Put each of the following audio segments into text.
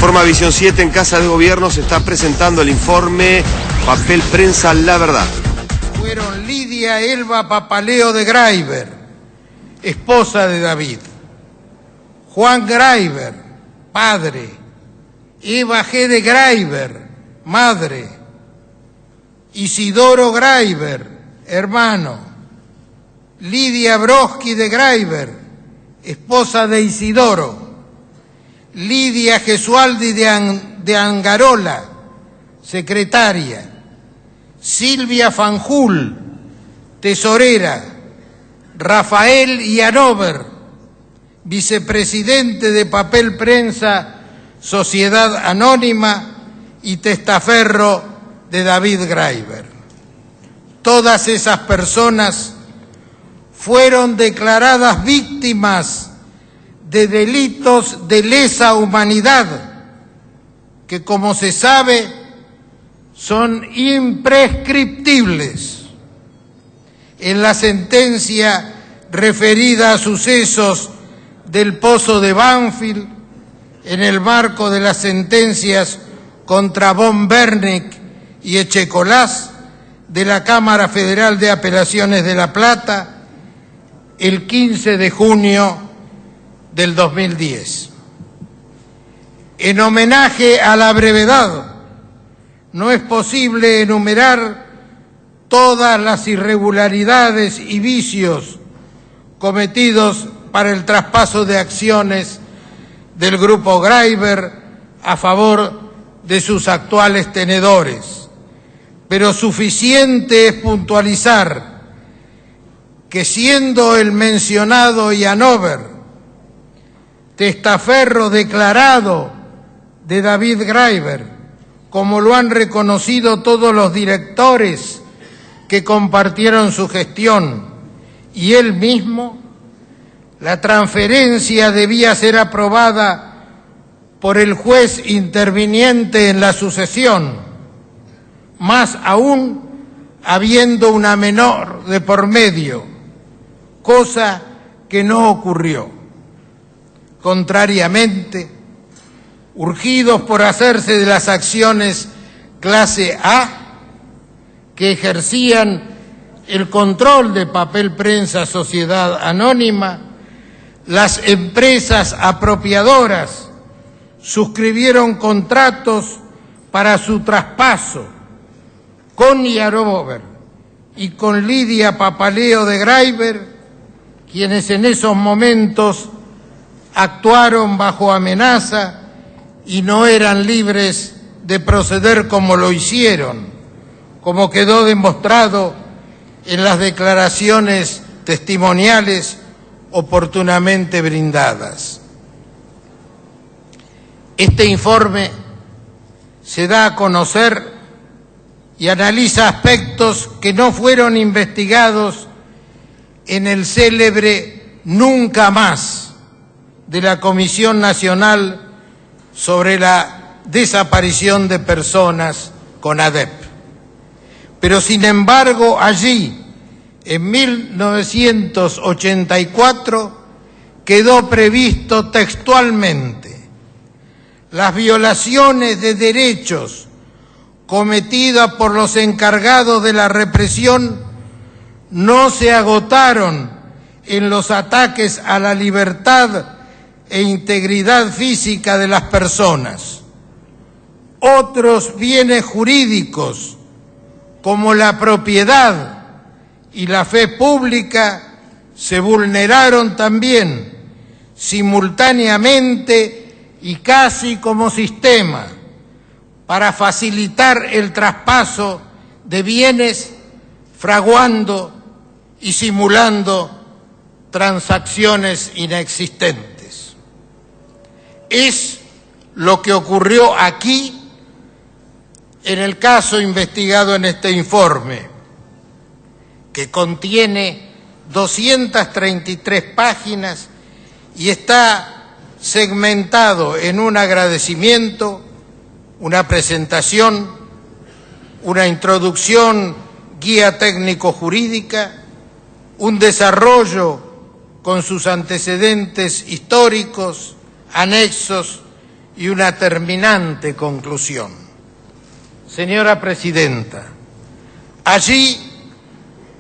Plataforma Visión 7 en Casa de Gobierno se está presentando el informe Papel Prensa La Verdad. Fueron Lidia Elba Papaleo de Graiber, esposa de David; Juan Graiber, padre; Eva G. de Graiber, madre; Isidoro Graiber, hermano; Lidia Broski de Graiber, esposa de Isidoro; Lidia Gesualdi de Angarola, secretaria; Silvia Fanjul, tesorera; Rafael Ianover, vicepresidente de Papel Prensa Sociedad Anónima y testaferro de David Graiber. Todas esas personas fueron declaradas víctimas de delitos de lesa humanidad que, como se sabe, son imprescriptibles. En la sentencia referida a sucesos del Pozo de Banfield, en el marco de las sentencias contra von Berneck y Echecolás de la Cámara Federal de Apelaciones de La Plata, el 15 de junio del 2010. En homenaje a la brevedad, no es posible enumerar todas las irregularidades y vicios cometidos para el traspaso de acciones del Grupo Graiber a favor de sus actuales tenedores, pero suficiente es puntualizar que, siendo el mencionado Ianover testaferro declarado de David Graiber, como lo han reconocido todos los directores que compartieron su gestión y él mismo, la transferencia debía ser aprobada por el juez interviniente en la sucesión, más aún habiendo una menor de por medio, cosa que no ocurrió. Contrariamente, urgidos por hacerse de las acciones clase A, que ejercían el control de Papel Prensa Sociedad Anónima, las empresas apropiadoras suscribieron contratos para su traspaso con Ianover y con Lidia Papaleo de Graiber, quienes en esos momentos actuaron bajo amenaza y no eran libres de proceder como lo hicieron, como quedó demostrado en las declaraciones testimoniales oportunamente brindadas. Este informe se da a conocer y analiza aspectos que no fueron investigados en el célebre Nunca Más de la Comisión Nacional sobre la Desaparición de Personas, CONADEP. Pero, sin embargo, allí, en 1984, quedó previsto textualmente: las violaciones de derechos cometidas por los encargados de la represión no se agotaron en los ataques a la libertad e integridad física de las personas. Otros bienes jurídicos, como la propiedad y la fe pública, se vulneraron también simultáneamente y casi como sistema para facilitar el traspaso de bienes, fraguando y simulando transacciones inexistentes. Es lo que ocurrió aquí en el caso investigado en este informe, que contiene 233 páginas y está segmentado en un agradecimiento, una presentación, una introducción, guía técnico-jurídica, un desarrollo con sus antecedentes históricos, anexos y una terminante conclusión. Señora Presidenta, allí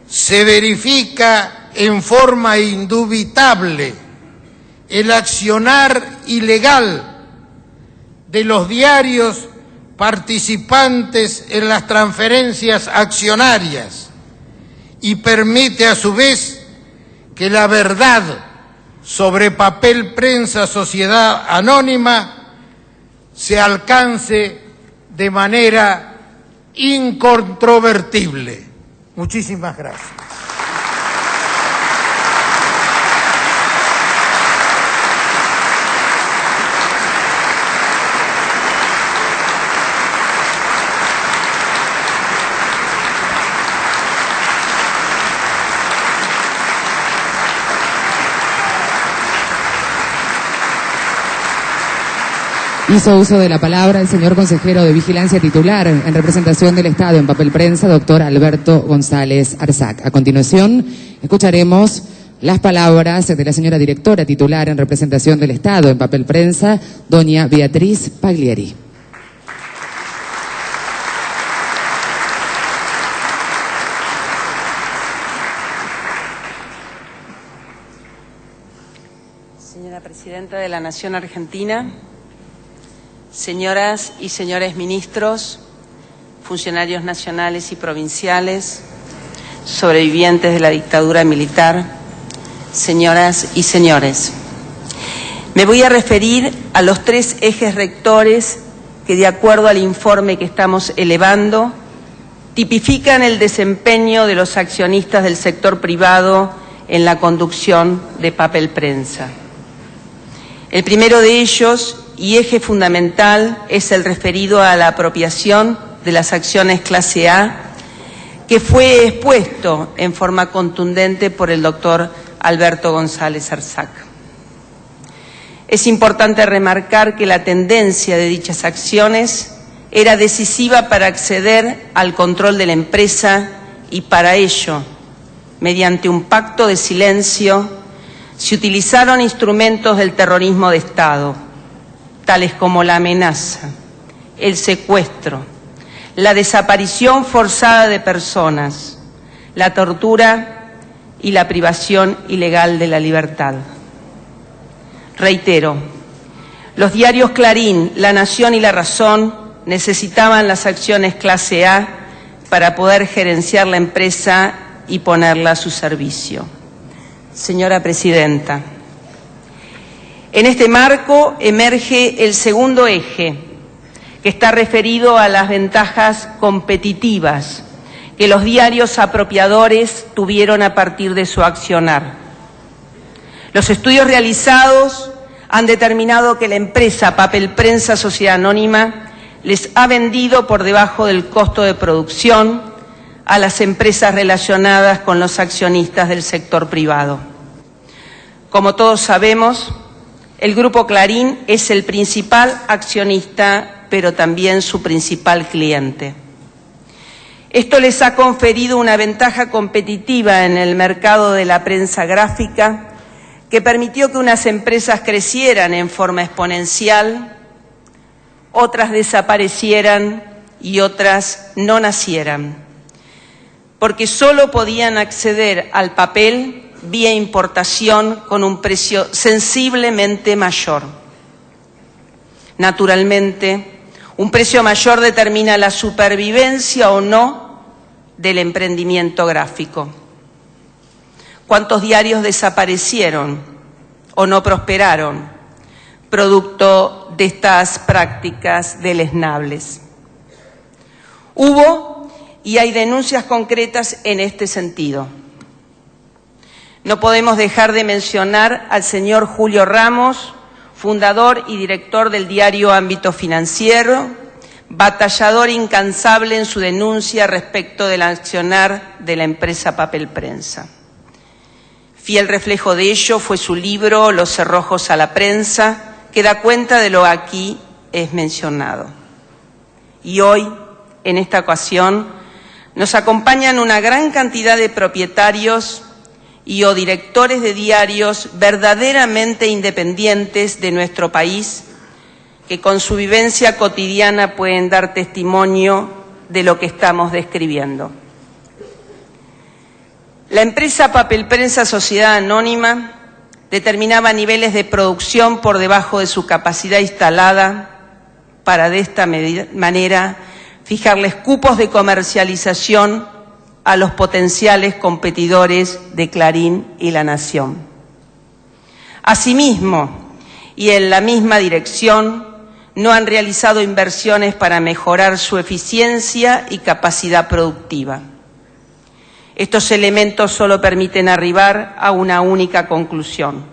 se verifica en forma indubitable el accionar ilegal de los diarios participantes en las transferencias accionarias y permite a su vez que la verdad sobre Papel Prensa Sociedad Anónima se alcance de manera incontrovertible. Muchísimas gracias. Hizo uso de la palabra el señor consejero de Vigilancia titular en representación del Estado en Papel Prensa, doctor Alberto González Arzac. A continuación, escucharemos las palabras de la señora directora titular en representación del Estado en Papel Prensa, doña Beatriz Paglieri. Señora Presidenta de la Nación Argentina, señoras y señores ministros, funcionarios nacionales y provinciales, sobrevivientes de la dictadura militar, señoras y señores. Me voy a referir a los 3 ejes rectores que, de acuerdo al informe que estamos elevando, tipifican el desempeño de los accionistas del sector privado en la conducción de Papel Prensa. El primero de ellos, y eje fundamental, es el referido a la apropiación de las acciones clase A, que fue expuesto en forma contundente por el doctor Alberto González Arzac. Es importante remarcar que la tendencia de dichas acciones era decisiva para acceder al control de la empresa y para ello, mediante un pacto de silencio, se utilizaron instrumentos del terrorismo de Estado, tales como la amenaza, el secuestro, la desaparición forzada de personas, la tortura y la privación ilegal de la libertad. Reitero, los diarios Clarín, La Nación y La Razón necesitaban las acciones clase A para poder gerenciar la empresa y ponerla a su servicio. Señora Presidenta, en este marco emerge el segundo eje, que está referido a las ventajas competitivas que los diarios apropiadores tuvieron a partir de su accionar. Los estudios realizados han determinado que la empresa Papel Prensa Sociedad Anónima les ha vendido por debajo del costo de producción a las empresas relacionadas con los accionistas del sector privado. Como todos sabemos, el Grupo Clarín es el principal accionista, pero también su principal cliente. Esto les ha conferido una ventaja competitiva en el mercado de la prensa gráfica que permitió que unas empresas crecieran en forma exponencial, otras desaparecieran y otras no nacieran, porque solo podían acceder al papel vía importación con un precio sensiblemente mayor. Naturalmente, un precio mayor determina la supervivencia o no del emprendimiento gráfico. ¿Cuántos diarios desaparecieron o no prosperaron producto de estas prácticas deleznables? Hubo y hay denuncias concretas en este sentido. No podemos dejar de mencionar al señor Julio Ramos, fundador y director del diario Ámbito Financiero, batallador incansable en su denuncia respecto del accionar de la empresa Papel Prensa. Fiel reflejo de ello fue su libro Los cerrojos a la prensa, que da cuenta de lo aquí es mencionado. Y hoy, en esta ocasión, nos acompañan una gran cantidad de propietarios y o directores de diarios verdaderamente independientes de nuestro país, que con su vivencia cotidiana pueden dar testimonio de lo que estamos describiendo. La empresa Papel Prensa Sociedad Anónima determinaba niveles de producción por debajo de su capacidad instalada para de esta manera fijarles cupos de comercialización a los potenciales competidores de Clarín y La Nación. Asimismo, y en la misma dirección, no han realizado inversiones para mejorar su eficiencia y capacidad productiva. Estos elementos solo permiten arribar a una única conclusión.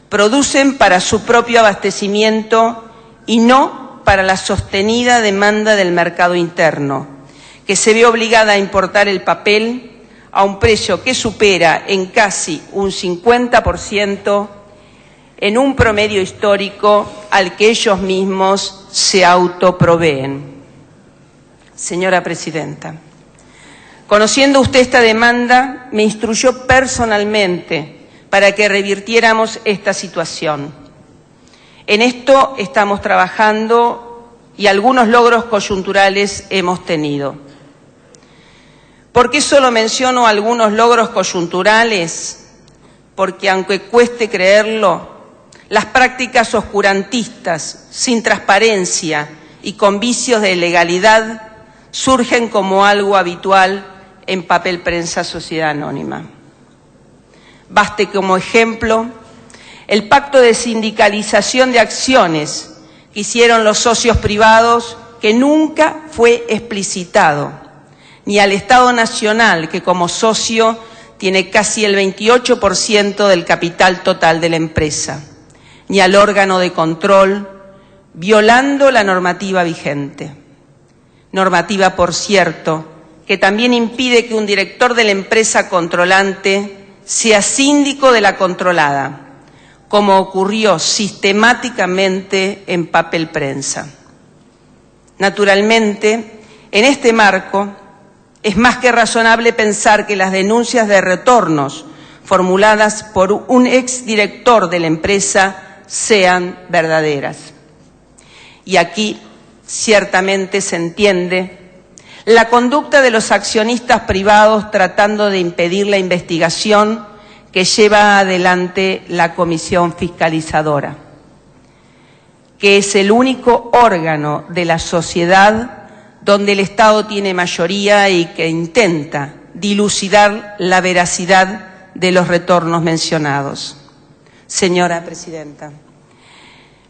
Producen para su propio abastecimiento y no para la sostenida demanda del mercado interno, que se ve obligada a importar el papel a un precio que supera en casi un 50% en un promedio histórico al que ellos mismos se autoproveen. Señora Presidenta, conociendo usted esta demanda, me instruyó personalmente para que revirtiéramos esta situación. En esto estamos trabajando y algunos logros coyunturales hemos tenido. ¿Por qué solo menciono algunos logros coyunturales? Porque aunque cueste creerlo, las prácticas oscurantistas, sin transparencia y con vicios de legalidad, surgen como algo habitual en Papel Prensa Sociedad Anónima. Baste como ejemplo el pacto de sindicalización de acciones que hicieron los socios privados, que nunca fue explicitado, ni al Estado Nacional, que como socio tiene casi el 28% del capital total de la empresa, ni al órgano de control, violando la normativa vigente. Normativa, por cierto, que también impide que un director de la empresa controlante sea síndico de la controlada, como ocurrió sistemáticamente en Papel Prensa. Naturalmente, en este marco, es más que razonable pensar que las denuncias de retornos formuladas por un exdirector de la empresa sean verdaderas. Y aquí ciertamente se entiende la conducta de los accionistas privados tratando de impedir la investigación que lleva adelante la Comisión Fiscalizadora, que es el único órgano de la sociedad donde el Estado tiene mayoría y que intenta dilucidar la veracidad de los retornos mencionados. Señora Presidenta,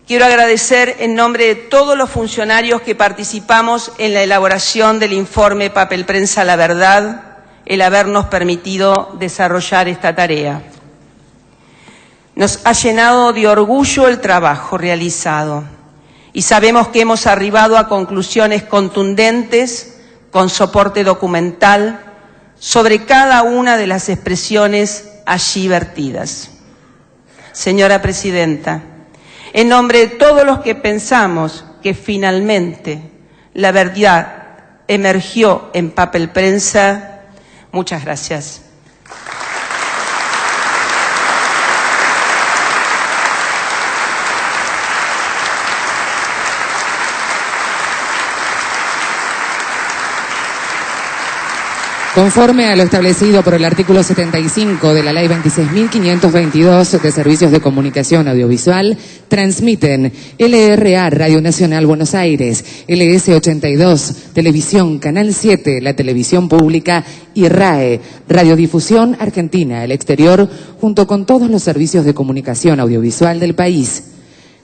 quiero agradecer en nombre de todos los funcionarios que participamos en la elaboración del informe Papel Prensa La Verdad, el habernos permitido desarrollar esta tarea. Nos ha llenado de orgullo el trabajo realizado y sabemos que hemos arribado a conclusiones contundentes con soporte documental sobre cada una de las expresiones allí vertidas. Señora Presidenta, en nombre de todos los que pensamos que finalmente la verdad emergió en Papel Prensa, muchas gracias. Conforme a lo establecido por el artículo 75 de la Ley 26.522 de Servicios de Comunicación Audiovisual, transmiten LRA Radio Nacional Buenos Aires, LS82, Televisión Canal 7, la televisión pública, y RAE, Radiodifusión Argentina, el exterior, junto con todos los servicios de comunicación audiovisual del país.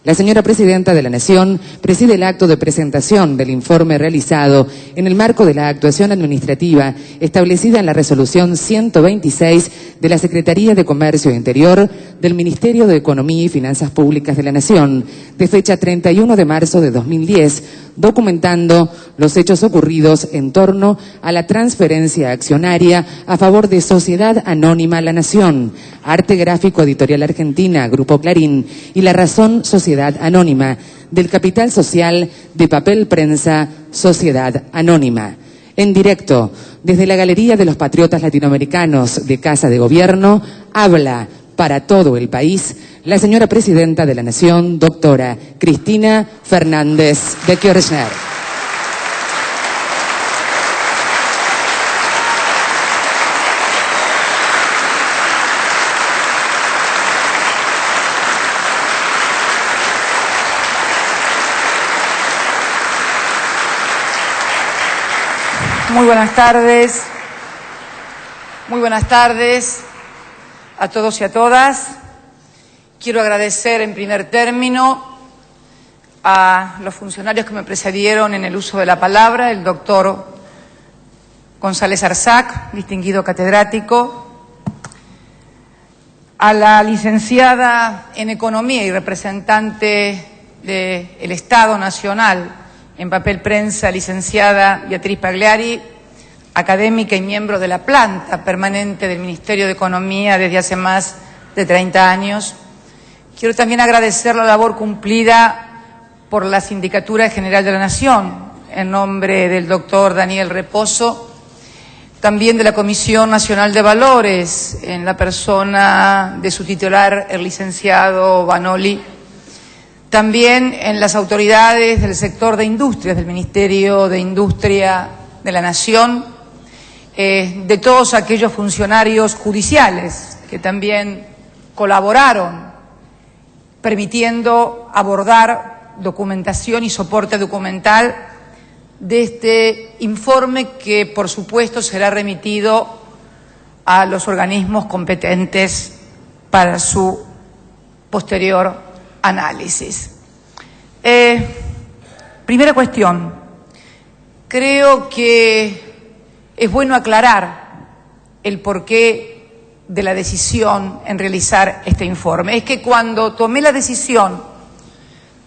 La señora Presidenta de la Nación preside el acto de presentación del informe realizado en el marco de la actuación administrativa establecida en la Resolución 126 de la Secretaría de Comercio Interior del Ministerio de Economía y Finanzas Públicas de la Nación, de fecha 31 de marzo de 2010, documentando los hechos ocurridos en torno a la transferencia accionaria a favor de Sociedad Anónima La Nación, Arte Gráfico Editorial Argentina, Grupo Clarín, y La Razón Sociedad Anónima, del capital social de Papel Prensa Sociedad Anónima. En directo, desde la Galería de los Patriotas Latinoamericanos de Casa de Gobierno, habla para todo el país la señora Presidenta de la Nación, doctora Cristina Fernández de Kirchner. Muy buenas tardes. Muy buenas tardes a todos y a todas. Quiero agradecer en primer término a los funcionarios que me precedieron en el uso de la palabra, el doctor González Arsac, distinguido catedrático, a la licenciada en Economía y representante del Estado Nacional en papel prensa, licenciada Beatriz Pagliari, académica y miembro de la planta permanente del Ministerio de Economía desde hace más de 30 años. Quiero también agradecer la labor cumplida por la Sindicatura General de la Nación, en nombre del doctor Daniel Reposo, también de la Comisión Nacional de Valores, en la persona de su titular, el licenciado Vanoli, también en las autoridades del sector de industrias, del Ministerio de Industria de la Nación, de todos aquellos funcionarios judiciales que también colaboraron permitiendo abordar documentación y soporte documental de este informe que, por supuesto, será remitido a los organismos competentes para su posterior análisis. Primera cuestión. Creo que es bueno aclarar el porqué de la decisión en realizar este informe. Es que cuando tomé la decisión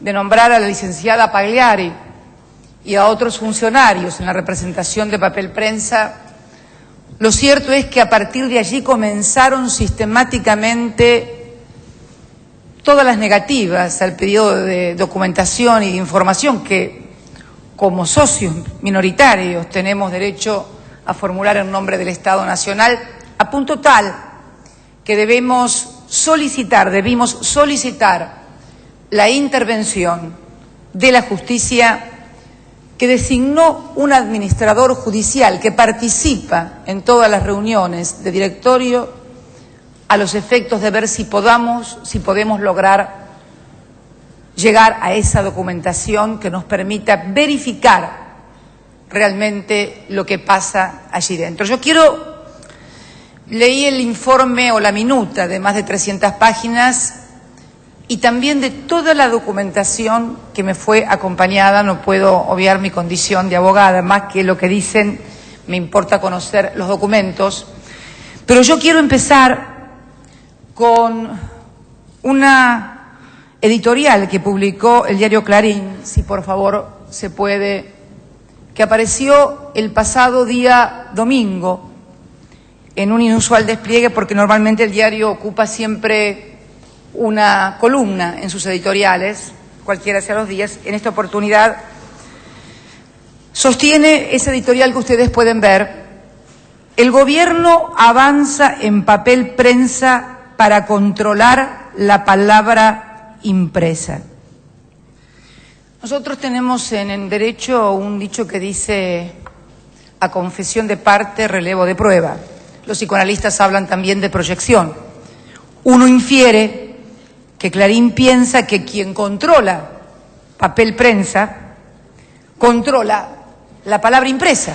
de nombrar a la licenciada Pagliari y a otros funcionarios en la representación de papel prensa, lo cierto es que a partir de allí comenzaron sistemáticamente todas las negativas al pedido de documentación y de información que, como socios minoritarios, tenemos derecho a formular en nombre del Estado Nacional, a punto tal que debimos solicitar la intervención de la justicia, que designó un administrador judicial que participa en todas las reuniones de directorio a los efectos de ver si podemos lograr llegar a esa documentación que nos permita verificar realmente lo que pasa allí dentro. Leí el informe o la minuta de más de 300 páginas y también de toda la documentación que me fue acompañada. No puedo obviar mi condición de abogada, más que lo que dicen, me importa conocer los documentos. Pero yo quiero empezar con una editorial que publicó el diario Clarín, si por favor se puede, que apareció el pasado día domingo en un inusual despliegue, porque normalmente el diario ocupa siempre una columna en sus editoriales, cualquiera sea los días. En esta oportunidad sostiene ese editorial que ustedes pueden ver: el gobierno avanza en papel prensa para controlar la palabra impresa. Nosotros tenemos en el derecho un dicho que dice: a confesión de parte, relevo de prueba. Los psicoanalistas hablan también de proyección. Uno infiere que Clarín piensa que quien controla papel prensa controla la palabra impresa.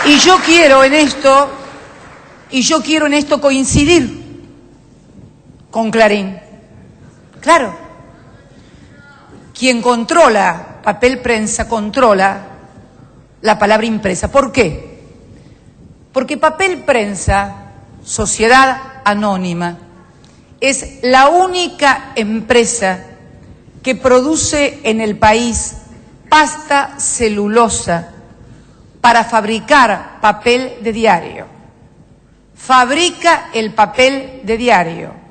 Y yo quiero en esto coincidir con Clarín. Claro, quien controla papel prensa controla la palabra impresa. ¿Por qué? Porque papel prensa, sociedad anónima, es la única empresa que produce en el país pasta celulosa para fabricar papel de diario. Fabrica el papel de diario,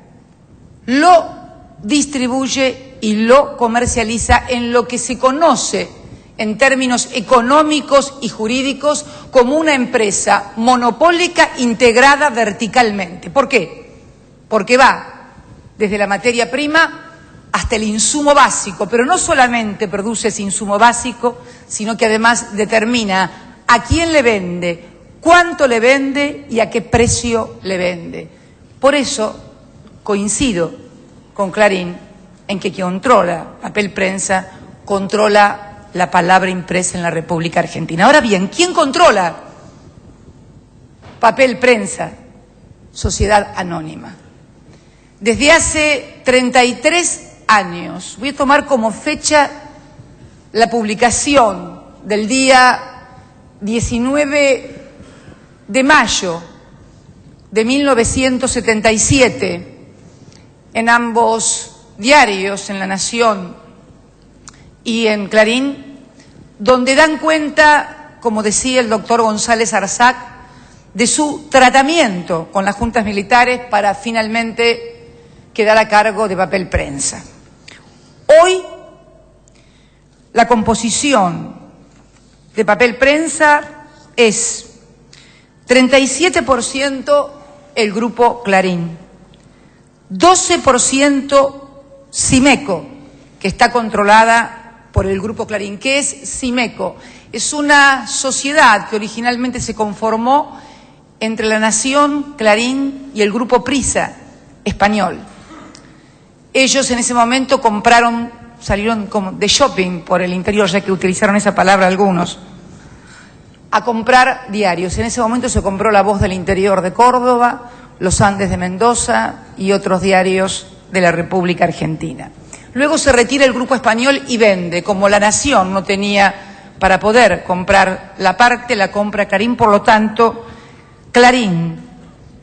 lo distribuye y lo comercializa en lo que se conoce en términos económicos y jurídicos como una empresa monopólica integrada verticalmente. ¿Por qué? Porque va desde la materia prima hasta el insumo básico, pero no solamente produce ese insumo básico, sino que además determina a quién le vende, cuánto le vende y a qué precio le vende. Por eso coincido con Clarín en que quien controla papel prensa controla la palabra impresa en la República Argentina. Ahora bien, ¿quién controla papel prensa? Sociedad Anónima. Desde hace 33 años, voy a tomar como fecha la publicación del día 19 de mayo de 1977 en ambos diarios, en La Nación y en Clarín, donde dan cuenta, como decía el doctor González Arsac, de su tratamiento con las juntas militares para finalmente quedar a cargo de papel prensa. Hoy, la composición de papel prensa es 37% el grupo Clarín, 12% Simeco, que está controlada por el grupo Clarín. ¿Qué es Simeco? Es una sociedad que originalmente se conformó entre La Nación, Clarín y el grupo Prisa, español. Ellos en ese momento salieron como de shopping por el interior, ya que utilizaron esa palabra algunos, a comprar diarios. En ese momento se compró La Voz del Interior de Córdoba, Los Andes de Mendoza y otros diarios de la República Argentina. Luego se retira el grupo español y vende. Como La Nación no tenía para poder comprar la parte, la compra Clarín, por lo tanto, Clarín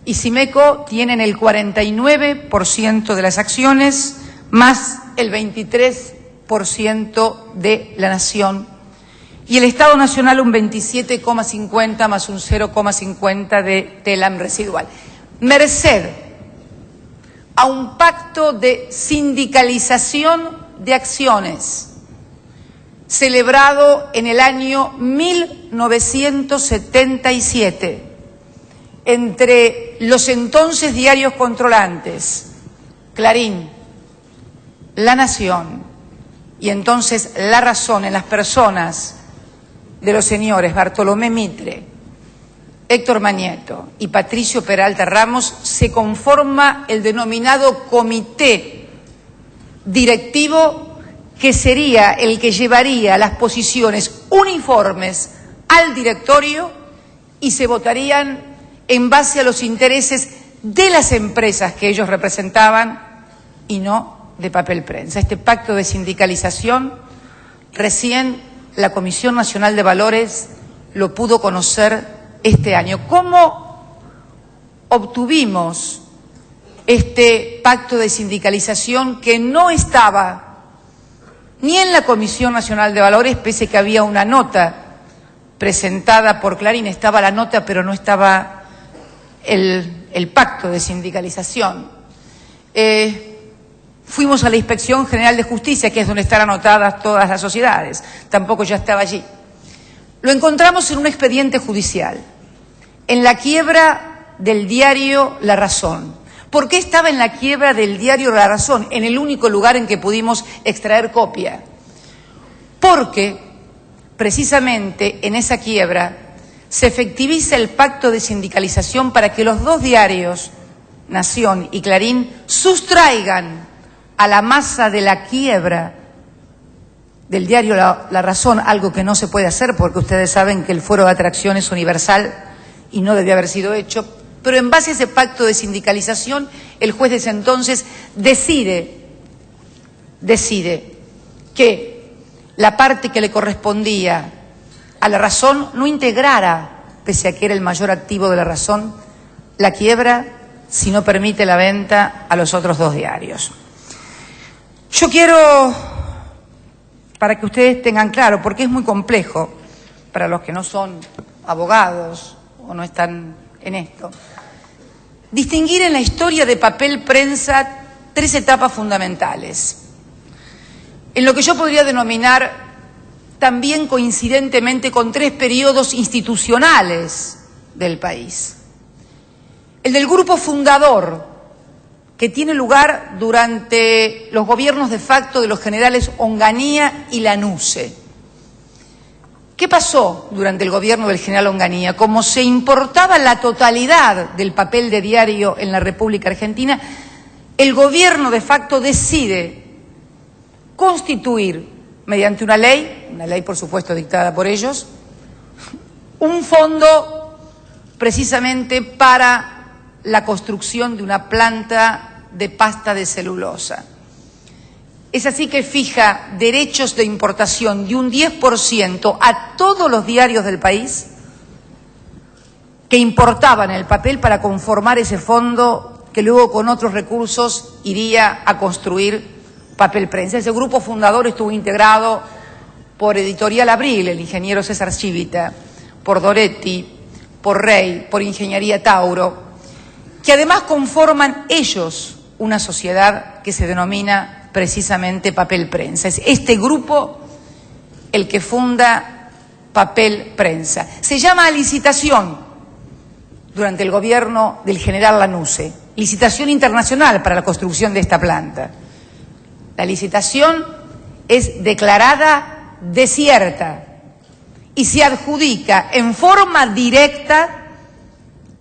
y Simeco tienen el 49% de las acciones, más el 23% de La Nación, y el Estado Nacional un 27,50 más un 0,50 de Telam residual. Merced a un pacto de sindicalización de acciones celebrado en el año 1977 entre los entonces diarios controlantes, Clarín, La Nación y entonces La Razón, en las personas de los señores Bartolomé Mitre, Héctor Mañeto y Patricio Peralta Ramos, se conforma el denominado comité directivo, que sería el que llevaría las posiciones uniformes al directorio y se votarían en base a los intereses de las empresas que ellos representaban y no de papel prensa. Este pacto de sindicalización recién la Comisión Nacional de Valores lo pudo conocer este año. ¿Cómo obtuvimos este pacto de sindicalización que no estaba ni en la Comisión Nacional de Valores, pese que había una nota presentada por Clarín? Estaba la nota, pero no estaba el pacto de sindicalización. Fuimos a la Inspección General de Justicia, que es donde están anotadas todas las sociedades. Tampoco ya estaba allí. Lo encontramos en un expediente judicial, en la quiebra del diario La Razón. ¿Por qué estaba en la quiebra del diario La Razón? En el único lugar en que pudimos extraer copia. Porque, precisamente, en esa quiebra se efectiviza el pacto de sindicalización para que los dos diarios, Nación y Clarín, sustraigan a la masa de la quiebra del diario La Razón, algo que no se puede hacer porque ustedes saben que el fuero de atracción es universal y no debía haber sido hecho, pero en base a ese pacto de sindicalización, el juez de ese entonces decide que la parte que le correspondía a La Razón no integrara, pese a que era el mayor activo de La Razón, la quiebra si no permite la venta a los otros dos diarios. Yo quiero, para que ustedes tengan claro, porque es muy complejo para los que no son abogados o no están en esto, distinguir en la historia de papel prensa tres etapas fundamentales. en lo que yo podría denominar también coincidentemente con 3 periodos institucionales del país. El del grupo fundador, que tiene lugar durante los gobiernos de facto de los generales Onganía y Lanusse. ¿Qué pasó durante el gobierno del general Onganía? Como se importaba la totalidad del papel de diario en la República Argentina, el gobierno de facto decide constituir, mediante una ley por supuesto dictada por ellos, un fondo precisamente para la construcción de una planta de pasta de celulosa. Es así que fija derechos de importación de un 10% a todos los diarios del país que importaban el papel para conformar ese fondo que luego con otros recursos iría a construir papel prensa. Ese grupo fundador estuvo integrado por Editorial Abril, el ingeniero César Civita, por Doretti, por Rey, por Ingeniería Tauro, que además conforman ellos una sociedad que se denomina precisamente Papel Prensa. Es este grupo el que funda Papel Prensa. Se llama a licitación durante el gobierno del general Lanusse, licitación internacional para la construcción de esta planta. La licitación es declarada desierta y se adjudica en forma directa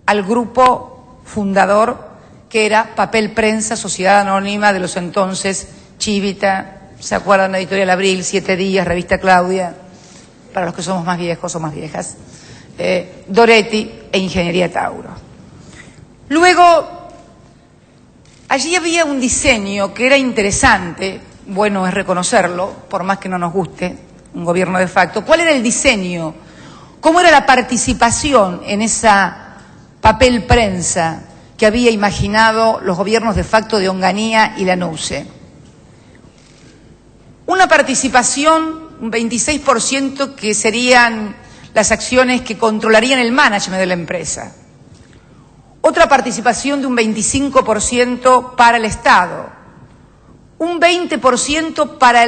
al grupo fundador, que era Papel Prensa, Sociedad Anónima de los entonces Civita, ¿se acuerdan? Editorial Abril, 7 Días, Revista Claudia, para los que somos más viejos o más viejas, Doretti e Ingeniería Tauro. Luego, allí había un diseño que era interesante, bueno es reconocerlo, por más que no nos guste, un gobierno de facto. ¿Cuál era el diseño? ¿Cómo era la participación en esa Papel Prensa que había imaginado los gobiernos de facto de Onganía y Lanusse? Una participación, un 26%, que serían las acciones que controlarían el management de la empresa. Otra participación de un 25% para el Estado. Un 20% para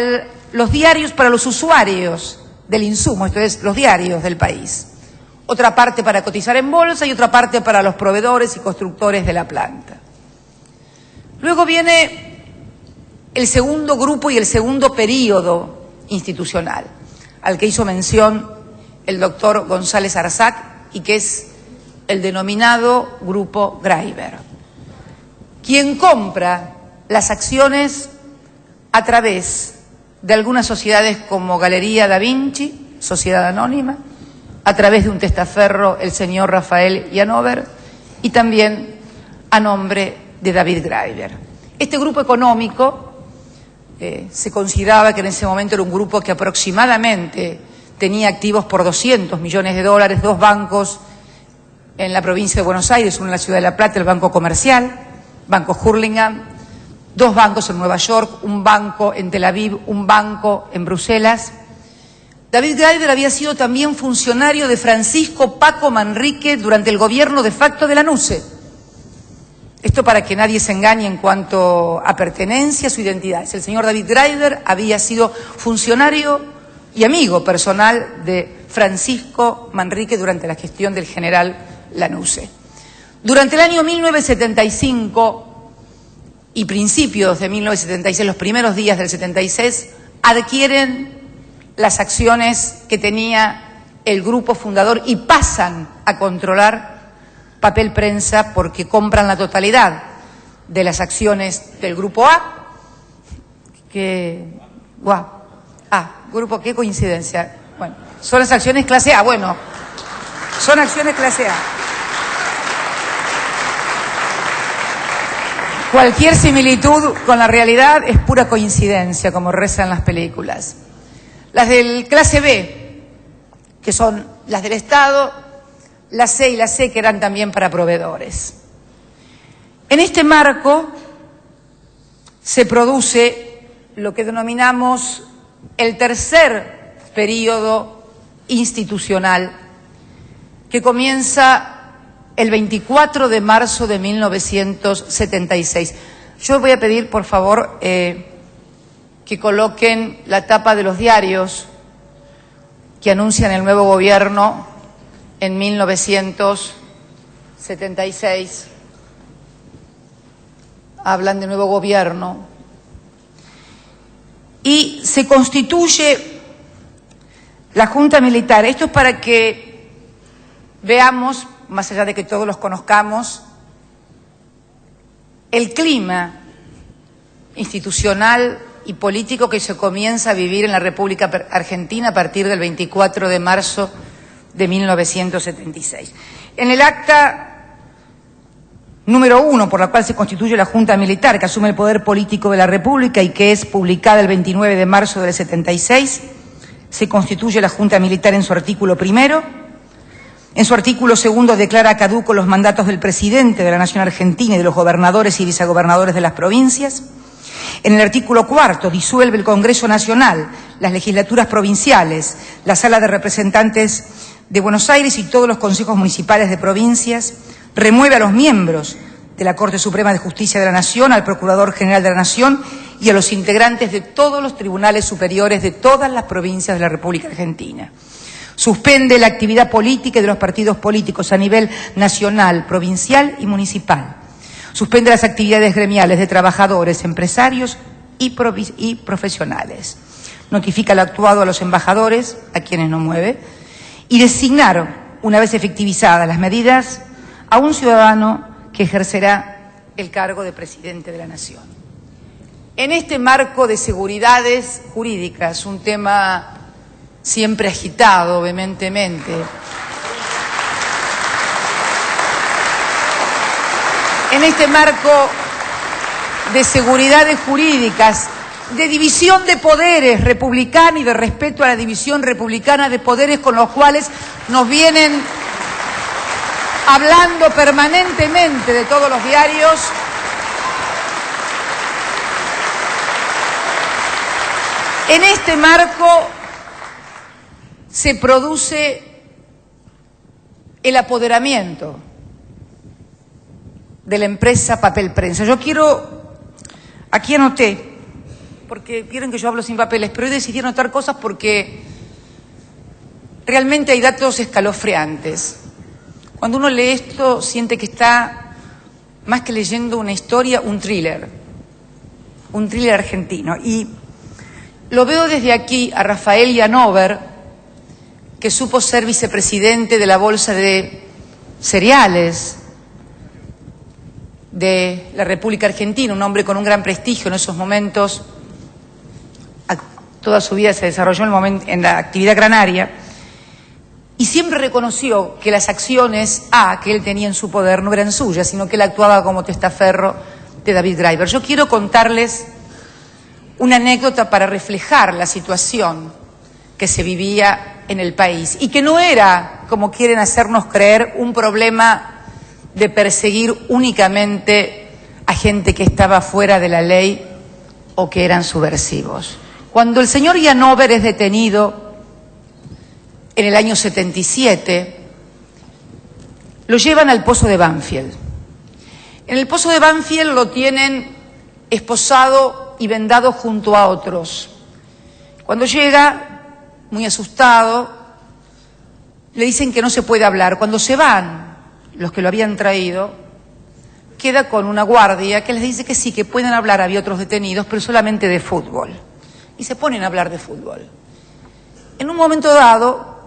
los diarios, para los usuarios del insumo, esto es, los diarios del país. Otra parte para cotizar en bolsa y otra parte para los proveedores y constructores de la planta. Luego viene el segundo grupo y el segundo período institucional, al que hizo mención el doctor González Arsac y que es el denominado Grupo Greiber, quien compra las acciones a través de algunas sociedades como Galería Da Vinci, sociedad anónima, a través de un testaferro, el señor Rafael Yanover, y también a nombre de David Greiber. Este grupo económico se consideraba que en ese momento era un grupo que aproximadamente tenía activos por $200 millones, 2 bancos en la provincia de Buenos Aires, uno en la ciudad de La Plata, el Banco Comercial, Banco Hurlingham, 2 bancos en Nueva York, un banco en Tel Aviv, un banco en Bruselas. David Greiber había sido también funcionario de Francisco Paco Manrique durante el gobierno de facto de Lanusse. Esto para que nadie se engañe en cuanto a pertenencia, a su identidad. El señor David Greiber había sido funcionario y amigo personal de Francisco Manrique durante la gestión del general Lanusse. Durante el año 1975 y principios de 1976, los primeros días del 76, adquieren las acciones que tenía el grupo fundador y pasan a controlar Papel Prensa porque compran la totalidad de las acciones del Grupo A, Grupo, qué coincidencia. Bueno, son las acciones clase A, son acciones clase A. Cualquier similitud con la realidad es pura coincidencia, como rezan las películas. Las del clase B, que son las del Estado, la C y la C, que eran también para proveedores. En este marco se produce lo que denominamos el tercer período institucional, que comienza el 24 de marzo de 1976. Yo voy a pedir, por favor, que que coloquen la tapa de los diarios que anuncian el nuevo gobierno en 1976. Hablan de nuevo gobierno. Y se constituye la Junta Militar. Esto es para que veamos, más allá de que todos los conozcamos, el clima institucional y político que se comienza a vivir en la República Argentina a partir del 24 de marzo de 1976. En el acta número 1, por la cual se constituye la Junta Militar, que asume el poder político de la República y que es publicada el 29 de marzo del 76, se constituye la Junta Militar en su artículo 1. En su artículo 2 declara caducos los mandatos del presidente de la Nación Argentina y de los gobernadores y vicegobernadores de las provincias. En el artículo 4 disuelve el Congreso Nacional, las legislaturas provinciales, la Sala de Representantes de Buenos Aires y todos los consejos municipales de provincias, remueve a los miembros de la Corte Suprema de Justicia de la Nación, al Procurador General de la Nación y a los integrantes de todos los tribunales superiores de todas las provincias de la República Argentina. Suspende la actividad política y de los partidos políticos a nivel nacional, provincial y municipal. Suspende las actividades gremiales de trabajadores, empresarios y profesionales. Notifica lo actuado a los embajadores, a quienes no mueve, y designaron, una vez efectivizadas las medidas, a un ciudadano que ejercerá el cargo de presidente de la Nación. En este marco de seguridades jurídicas, un tema siempre agitado vehementemente, en este marco de seguridades jurídicas, de división de poderes republicana y de respeto a la división republicana de poderes con los cuales nos vienen hablando permanentemente de todos los diarios, en este marco se produce el apoderamiento de la empresa Papel Prensa. Yo quiero, aquí anoté, porque vieron que yo hablo sin papeles, pero hoy decidí anotar cosas porque realmente hay datos escalofriantes. Cuando uno lee esto, siente que está, más que leyendo una historia, un thriller argentino. Y lo veo desde aquí a Rafael Yanover, que supo ser vicepresidente de la Bolsa de Cereales de la República Argentina, un hombre con un gran prestigio en esos momentos. Toda su vida se desarrolló en la actividad granaria y siempre reconoció que las acciones que él tenía en su poder no eran suyas, sino que él actuaba como testaferro de David Graeber. Yo quiero contarles una anécdota para reflejar la situación que se vivía en el país y que no era, como quieren hacernos creer, un problema de perseguir únicamente a gente que estaba fuera de la ley o que eran subversivos. Cuando el señor Yanover es detenido en el año 77, lo llevan al Pozo de Banfield. En el Pozo de Banfield lo tienen esposado y vendado junto a otros. Cuando llega, muy asustado, le dicen que no se puede hablar. Cuando se van los que lo habían traído, queda con una guardia que les dice que sí, que pueden hablar, había otros detenidos, pero solamente de fútbol. Y se ponen a hablar de fútbol. En un momento dado,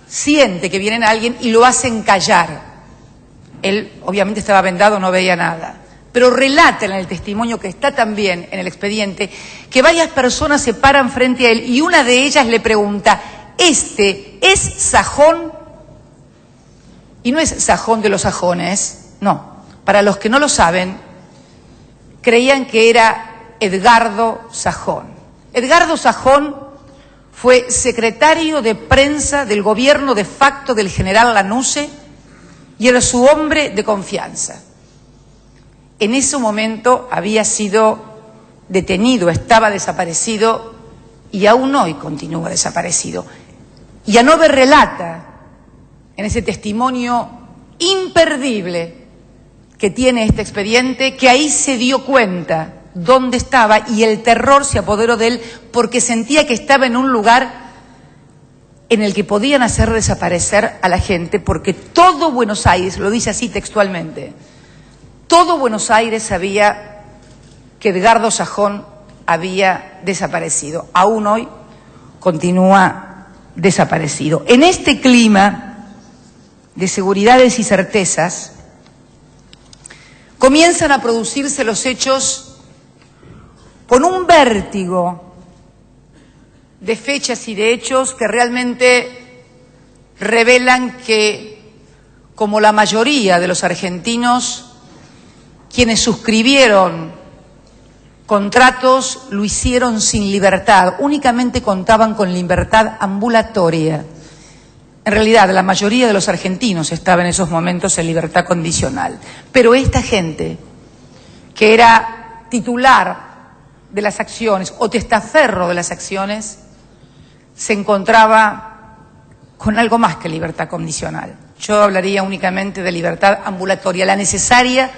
siente que viene alguien y lo hacen callar. Él obviamente estaba vendado, no veía nada. Pero relata en el testimonio que está también en el expediente que varias personas se paran frente a él y una de ellas le pregunta, ¿este es Sajón? Y no es Sajón de los Sajones, no. Para los que no lo saben, creían que era Edgardo Sajón. Edgardo Sajón fue secretario de prensa del gobierno de facto del general Lanusse y era su hombre de confianza. En ese momento había sido detenido, estaba desaparecido y aún hoy continúa desaparecido. Yanover relata en ese testimonio imperdible que tiene este expediente que ahí se dio cuenta dónde estaba y el terror se apoderó de él porque sentía que estaba en un lugar en el que podían hacer desaparecer a la gente, porque todo Buenos Aires, lo dice así textualmente, todo Buenos Aires sabía que Edgardo Sajón había desaparecido. Aún hoy continúa desaparecido. En este clima de seguridades y certezas, comienzan a producirse los hechos con un vértigo de fechas y de hechos que realmente revelan que, como la mayoría de los argentinos, quienes suscribieron contratos lo hicieron sin libertad, únicamente contaban con libertad ambulatoria. En realidad, la mayoría de los argentinos estaba en esos momentos en libertad condicional. Pero esta gente, que era titular de las acciones o testaferro de las acciones, se encontraba con algo más que libertad condicional. Yo hablaría únicamente de libertad ambulatoria, la necesaria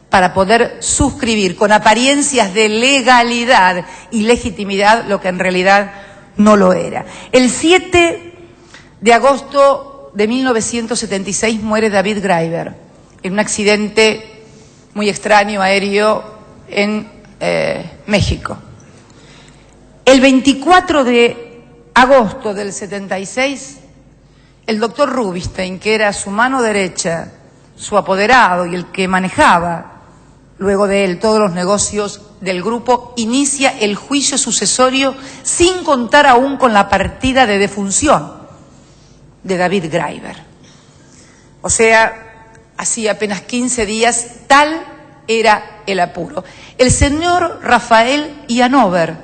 para poder suscribir con apariencias de legalidad y legitimidad lo que en realidad no lo era. El 7 de agosto de 1976 muere David Graeber en un accidente muy extraño aéreo en México. El 24 de agosto del 76, el doctor Rubinstein, que era su mano derecha, su apoderado y el que manejaba luego de él todos los negocios del grupo, inicia el juicio sucesorio sin contar aún con la partida de defunción de David Graeber. O sea, hacía apenas 15 días, tal era el apuro. El señor Rafael Ianover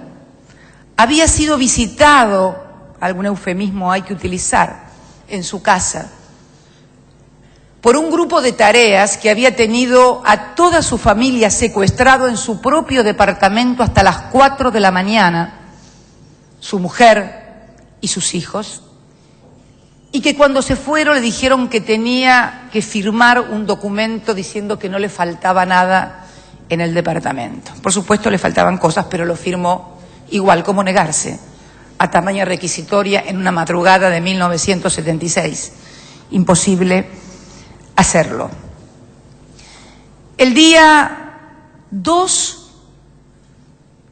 había sido visitado, algún eufemismo hay que utilizar, en su casa, por un grupo de tareas que había tenido a toda su familia secuestrado en su propio departamento hasta las 4 de la mañana, su mujer y sus hijos, y que cuando se fueron le dijeron que tenía que firmar un documento diciendo que no le faltaba nada en el departamento. Por supuesto le faltaban cosas, pero lo firmó igual. ¿Cómo negarse a tamaña requisitoria en una madrugada de 1976? Imposible hacerlo. El día 2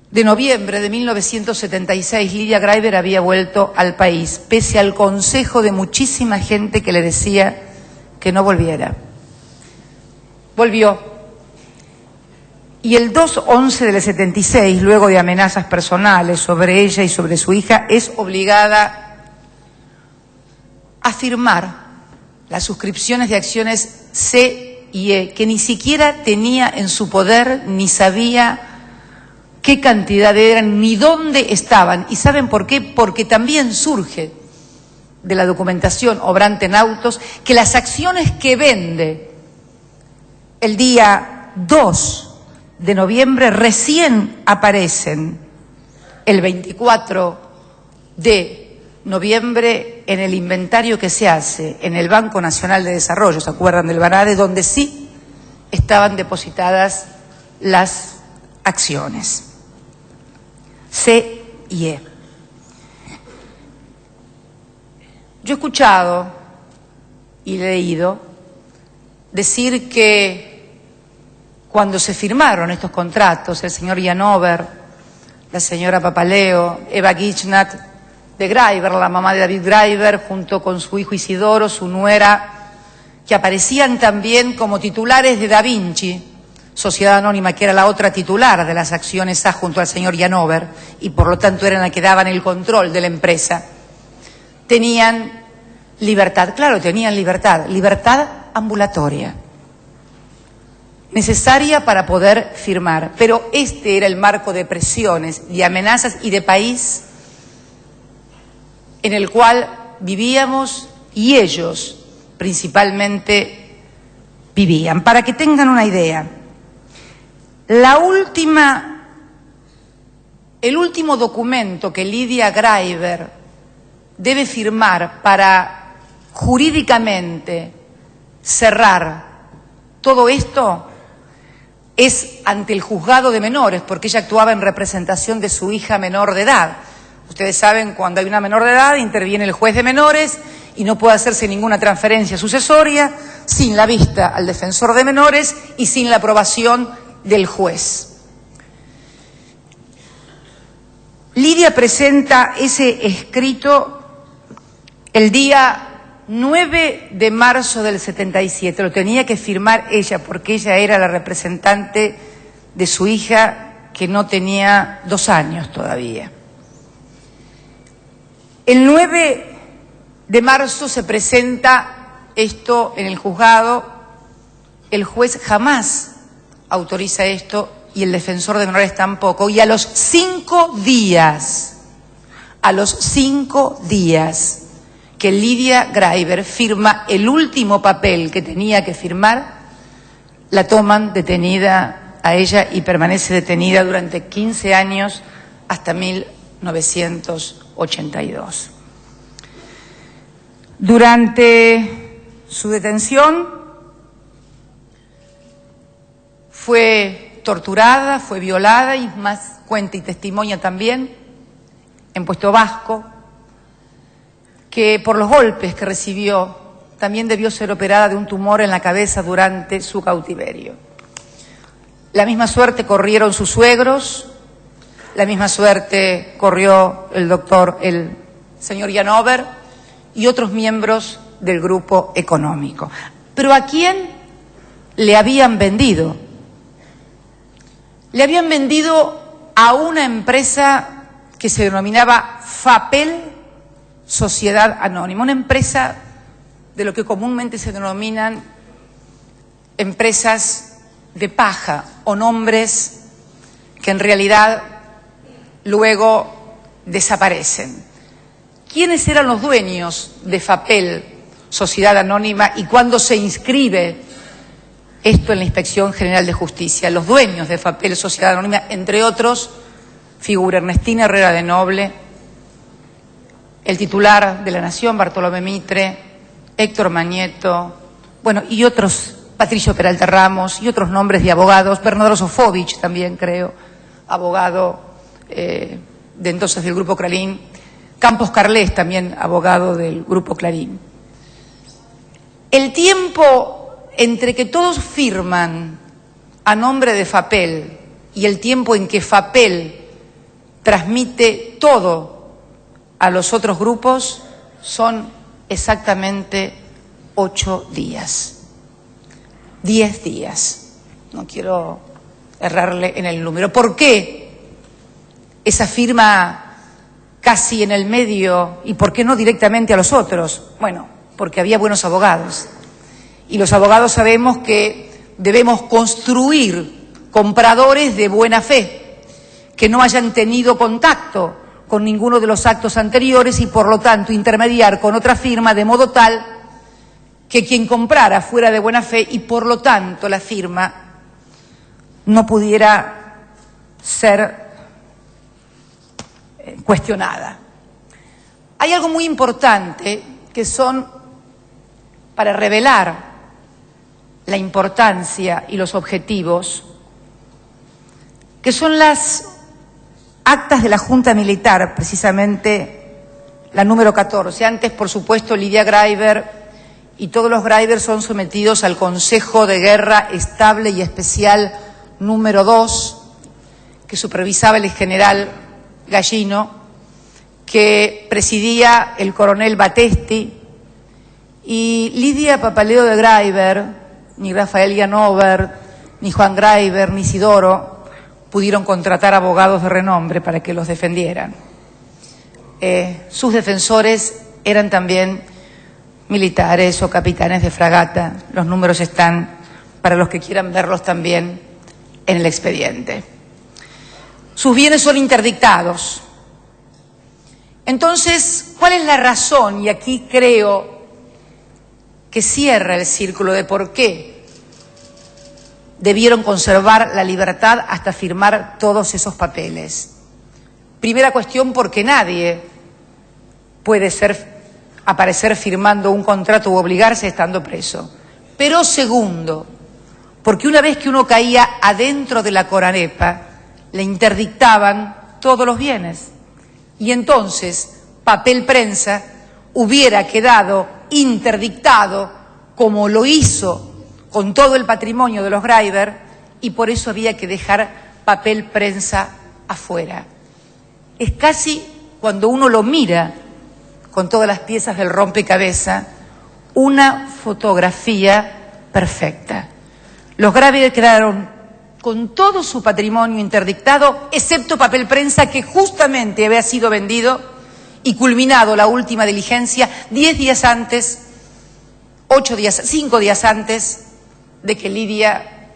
de noviembre de 1976, Lidia Graeber había vuelto al país, pese al consejo de muchísima gente que le decía que no volviera. Volvió. Y el 2/11 del 76, luego de amenazas personales sobre ella y sobre su hija, es obligada a firmar las suscripciones de acciones C y E, que ni siquiera tenía en su poder, ni sabía qué cantidad eran, ni dónde estaban. ¿Y saben por qué? Porque también surge de la documentación obrante en autos que las acciones que vende el día 2 de noviembre recién aparecen el 24 de noviembre en el inventario que se hace en el Banco Nacional de Desarrollo, ¿se acuerdan del BANADE? Donde sí estaban depositadas las acciones C y E. Yo he escuchado y leído decir que cuando se firmaron estos contratos, el señor Ianover, la señora Papaleo, Eva Gichnat, de Graeber, la mamá de David Graeber, junto con su hijo Isidoro, su nuera, que aparecían también como titulares de Da Vinci, Sociedad Anónima, que era la otra titular de las acciones A junto al señor Ianover, y por lo tanto eran las que daban el control de la empresa. Tenían libertad, claro, tenían libertad ambulatoria, necesaria para poder firmar, pero este era el marco de presiones, de amenazas y de país en el cual vivíamos y ellos principalmente vivían. Para que tengan una idea, el último documento que Lidia Graeber debe firmar para jurídicamente cerrar todo esto es ante el juzgado de menores, porque ella actuaba en representación de su hija menor de edad. Ustedes saben, cuando hay una menor de edad, interviene el juez de menores y no puede hacerse ninguna transferencia sucesoria sin la vista al defensor de menores y sin la aprobación del juez. Lidia presenta ese escrito el día 9 de marzo del 77. Lo tenía que firmar ella porque ella era la representante de su hija, que no tenía 2 años todavía. El 9 de marzo se presenta esto en el juzgado. El juez jamás autoriza esto y el defensor de menores tampoco. Y a los 5 días que Lidia Graiber firma el último papel que tenía que firmar, la toman detenida a ella y permanece detenida durante 15 años hasta 1982. Durante su detención fue torturada, fue violada y más cuenta y testimonia también en Puesto Vasco, que por los golpes que recibió también debió ser operada de un tumor en la cabeza durante su cautiverio. La misma suerte corrieron sus suegros, la misma suerte corrió el señor Janover y otros miembros del grupo económico. Pero ¿a quién le habían vendido? Le habían vendido a una empresa que se denominaba FAPEL Sociedad Anónima, una empresa de lo que comúnmente se denominan empresas de paja o nombres que en realidad luego desaparecen. ¿Quiénes eran los dueños de FAPEL Sociedad Anónima y cuándo se inscribe esto en la Inspección General de Justicia? Los dueños de FAPEL Sociedad Anónima, entre otros, figura Ernestina Herrera de Noble, el titular de La Nación, Bartolomé Mitre, Héctor Mañeto, bueno, y otros, Patricio Peralta Ramos, y otros nombres de abogados, Bernardo Sofovich también, creo, abogado de entonces del Grupo Clarín, Campos Carles, también abogado del Grupo Clarín. El tiempo entre que todos firman a nombre de FAPEL y el tiempo en que FAPEL transmite todo a los otros grupos son exactamente 8 días. 10 días. No quiero errarle en el número. ¿Por qué esa firma casi en el medio y por qué no directamente a los otros? Bueno, porque había buenos abogados. Y los abogados sabemos que debemos construir compradores de buena fe, que no hayan tenido contacto con ninguno de los actos anteriores y por lo tanto intermediar con otra firma de modo tal que quien comprara fuera de buena fe y por lo tanto la firma no pudiera ser cuestionada. Hay algo muy importante que son, para revelar la importancia y los objetivos, que son las actas de la Junta Militar, precisamente la número 14. Antes, por supuesto, Lidia Graiber y todos los Graiber son sometidos al Consejo de Guerra Estable y Especial número 2, que supervisaba el general Gallino, que presidía el coronel Batesti, y Lidia Papaleo de Graiber, ni Rafael Janover, ni Juan Graiber, ni Isidoro pudieron contratar abogados de renombre para que los defendieran. Sus defensores eran también militares o capitanes de fragata. Los números están, para los que quieran verlos también, en el expediente. Sus bienes son interdictados. Entonces, ¿cuál es la razón? Y aquí creo que cierra el círculo de por qué debieron conservar la libertad hasta firmar todos esos papeles. Primera cuestión, porque nadie puede aparecer firmando un contrato u obligarse estando preso. Pero segundo, porque una vez que uno caía adentro de la Coranepa, le interdictaban todos los bienes. Y entonces, Papel Prensa hubiera quedado interdictado, como lo hizo con todo el patrimonio de los Greiber, y por eso había que dejar Papel Prensa afuera. Es casi, cuando uno lo mira con todas las piezas del rompecabezas, una fotografía perfecta. Los Greiber quedaron con todo su patrimonio interdictado, excepto Papel Prensa, que justamente había sido vendido y culminado la última diligencia 10 días antes, 5 días antes de que Lidia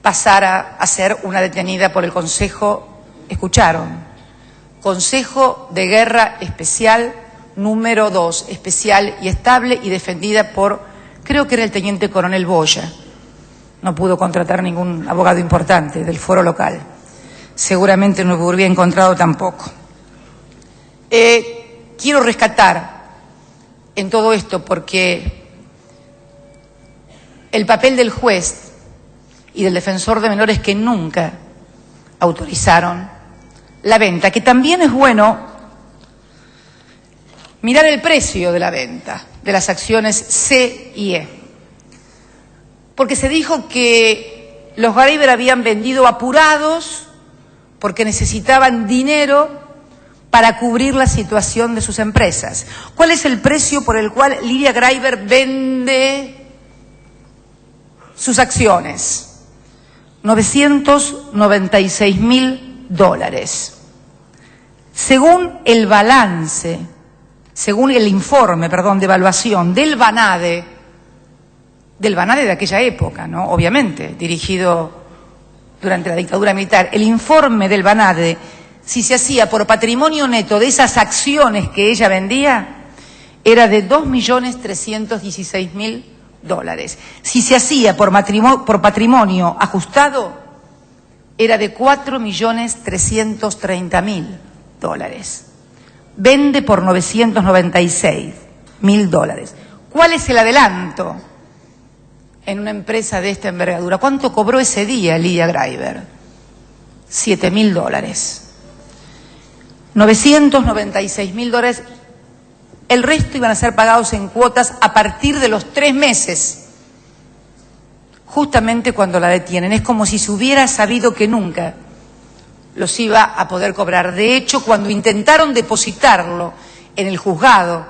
pasara a ser una detenida por el Consejo, escucharon, Consejo de Guerra Especial número 2, especial y estable, y defendida por, creo que era el teniente coronel Boya. No pudo contratar ningún abogado importante del foro local. Seguramente no hubiera encontrado tampoco. Quiero rescatar en todo esto porque el papel del juez y del defensor de menores, que nunca autorizaron la venta, que también es bueno mirar el precio de la venta de las acciones C y E, porque se dijo que los Greiber habían vendido apurados porque necesitaban dinero para cubrir la situación de sus empresas. ¿Cuál es el precio por el cual Lidia Greiber vende sus acciones? $996.000. Según el balance, según el informe, de evaluación del Banade de aquella época, ¿no? Obviamente, dirigido durante la dictadura militar, el informe del Banade, si se hacía por patrimonio neto de esas acciones que ella vendía, era de $2.316.000. Si se hacía por patrimonio ajustado, era de $4.330.000. Vende por $996.000. ¿Cuál es el adelanto en una empresa de esta envergadura? ¿Cuánto cobró ese día Lidia Greiber? $7.000. $996.000. El resto iban a ser pagados en cuotas a partir de los 3 meses. Justamente cuando la detienen. Es como si se hubiera sabido que nunca los iba a poder cobrar. De hecho, cuando intentaron depositarlo en el juzgado,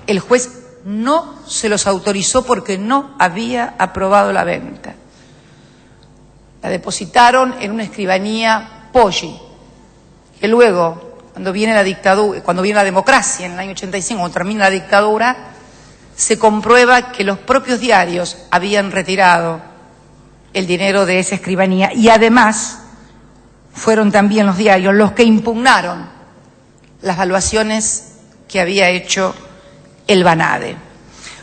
el juez no se los autorizó porque no había aprobado la venta. La depositaron en una escribanía Poggi, que luego, cuando viene la dictadura, cuando viene la democracia en el año 85, cuando termina la dictadura, se comprueba que los propios diarios habían retirado el dinero de esa escribanía, y además fueron también los diarios los que impugnaron las valuaciones que había hecho el Banade.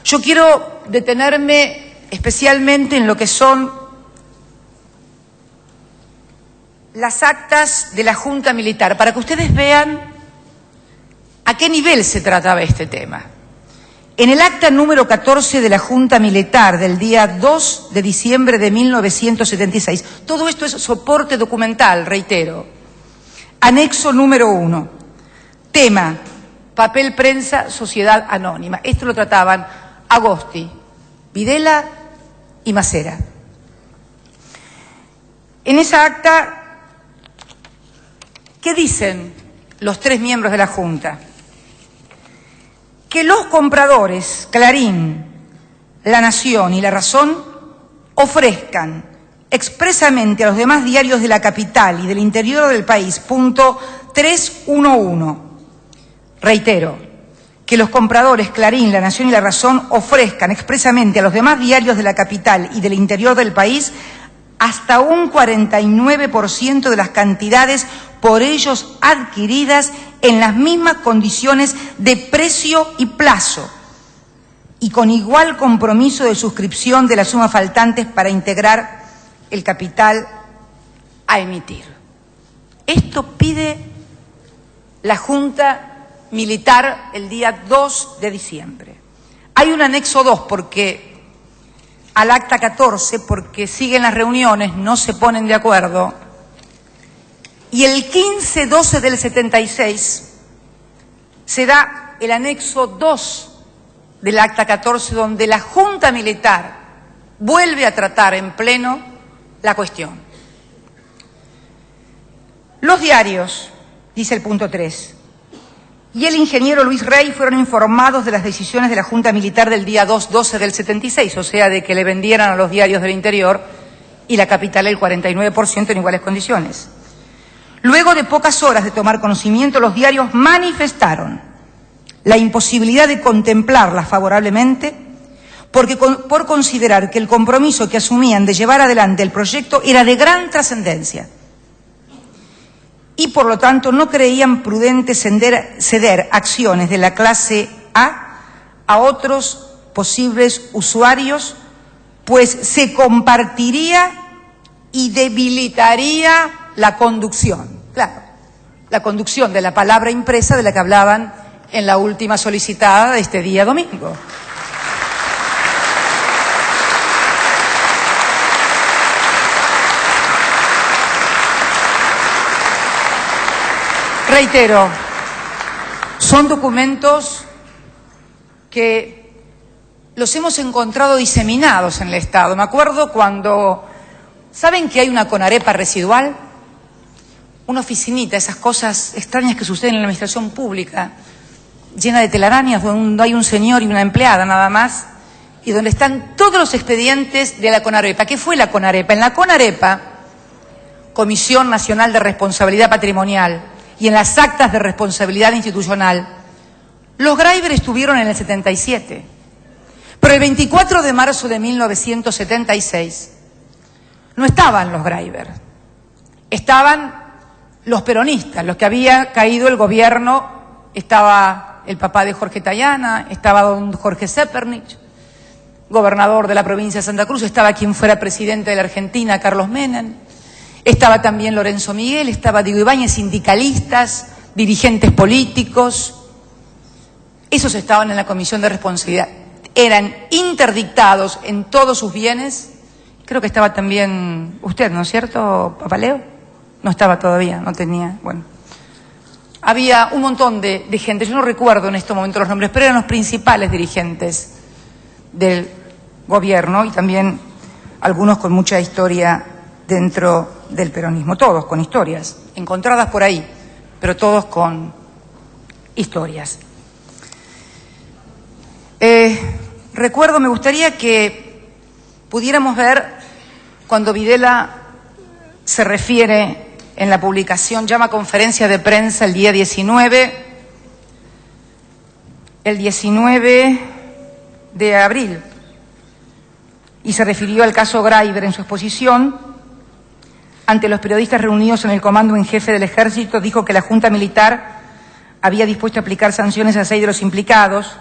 Yo quiero detenerme especialmente en lo que son las actas de la Junta Militar, para que ustedes vean a qué nivel se trataba este tema. En el acta número 14 de la Junta Militar del día 2 de diciembre de 1976, todo esto es soporte documental, reitero, anexo número 1, tema, Papel Prensa, Sociedad Anónima. Esto lo trataban Agosti, Videla y Macera. En esa acta, ¿qué dicen los 3 miembros de la Junta? Que los compradores, Clarín, La Nación y La Razón, ofrezcan expresamente a los demás diarios de la capital y del interior del país, punto 311. Reitero, que los compradores, Clarín, La Nación y La Razón, ofrezcan expresamente a los demás diarios de la capital y del interior del país hasta un 49% de las cantidades por ellos adquiridas en las mismas condiciones de precio y plazo, y con igual compromiso de suscripción de las sumas faltantes para integrar el capital a emitir. Esto pide la Junta Militar el día 2 de diciembre. Hay un anexo 2 porque al acta 14 porque siguen las reuniones, no se ponen de acuerdo. Y el 15-12 del 76 se da el anexo 2 del acta 14, donde la Junta Militar vuelve a tratar en pleno la cuestión. Los diarios, dice el punto 3, y el ingeniero Luis Rey fueron informados de las decisiones de la Junta Militar del día 2-12 del 76, o sea, de que le vendieran a los diarios del interior y la capital el 49% en iguales condiciones. Luego de pocas horas de tomar conocimiento, los diarios manifestaron la imposibilidad de contemplarlas favorablemente por considerar que el compromiso que asumían de llevar adelante el proyecto era de gran trascendencia y por lo tanto no creían prudente ceder acciones de la clase a otros posibles usuarios, pues se compartiría y debilitaría la conducción. Claro, la conducción de la palabra impresa de la que hablaban en la última solicitada de este día domingo. Reitero, son documentos que los hemos encontrado diseminados en el Estado. Me acuerdo cuando, ¿saben que hay una Conarepa residual? Una oficinita, esas cosas extrañas que suceden en la administración pública, llena de telarañas, donde hay un señor y una empleada nada más, y donde están todos los expedientes de la Conarepa. ¿Qué fue la Conarepa? En la Conarepa, Comisión Nacional de Responsabilidad Patrimonial, y en las actas de responsabilidad institucional, los Graiber estuvieron en el 77. Pero el 24 de marzo de 1976 no estaban los Graiber, estaban los peronistas, los que había caído el gobierno. Estaba el papá de Jorge Tayana, estaba don Jorge Zeppernich, gobernador de la provincia de Santa Cruz, estaba quien fuera presidente de la Argentina, Carlos Menem. Estaba también Lorenzo Miguel, estaba Diego Ibáñez, sindicalistas, dirigentes políticos. Esos estaban en la Comisión de Responsabilidad. Eran interdictados en todos sus bienes. Creo que estaba también usted, ¿no es cierto, Papaleo? No estaba todavía, no tenía, bueno. Había un montón de gente, yo no recuerdo en este momento los nombres, pero eran los principales dirigentes del gobierno y también algunos con mucha historia dentro del peronismo, todos con historias, encontradas por ahí, pero todos con historias. Recuerdo, me gustaría que pudiéramos ver cuando Videla se refiere en la publicación, llama conferencia de prensa el día 19 de abril, y se refirió al caso Graiber en su exposición. Ante los periodistas reunidos en el Comando en Jefe del Ejército, dijo que la Junta Militar había dispuesto a aplicar sanciones a 6 de los implicados.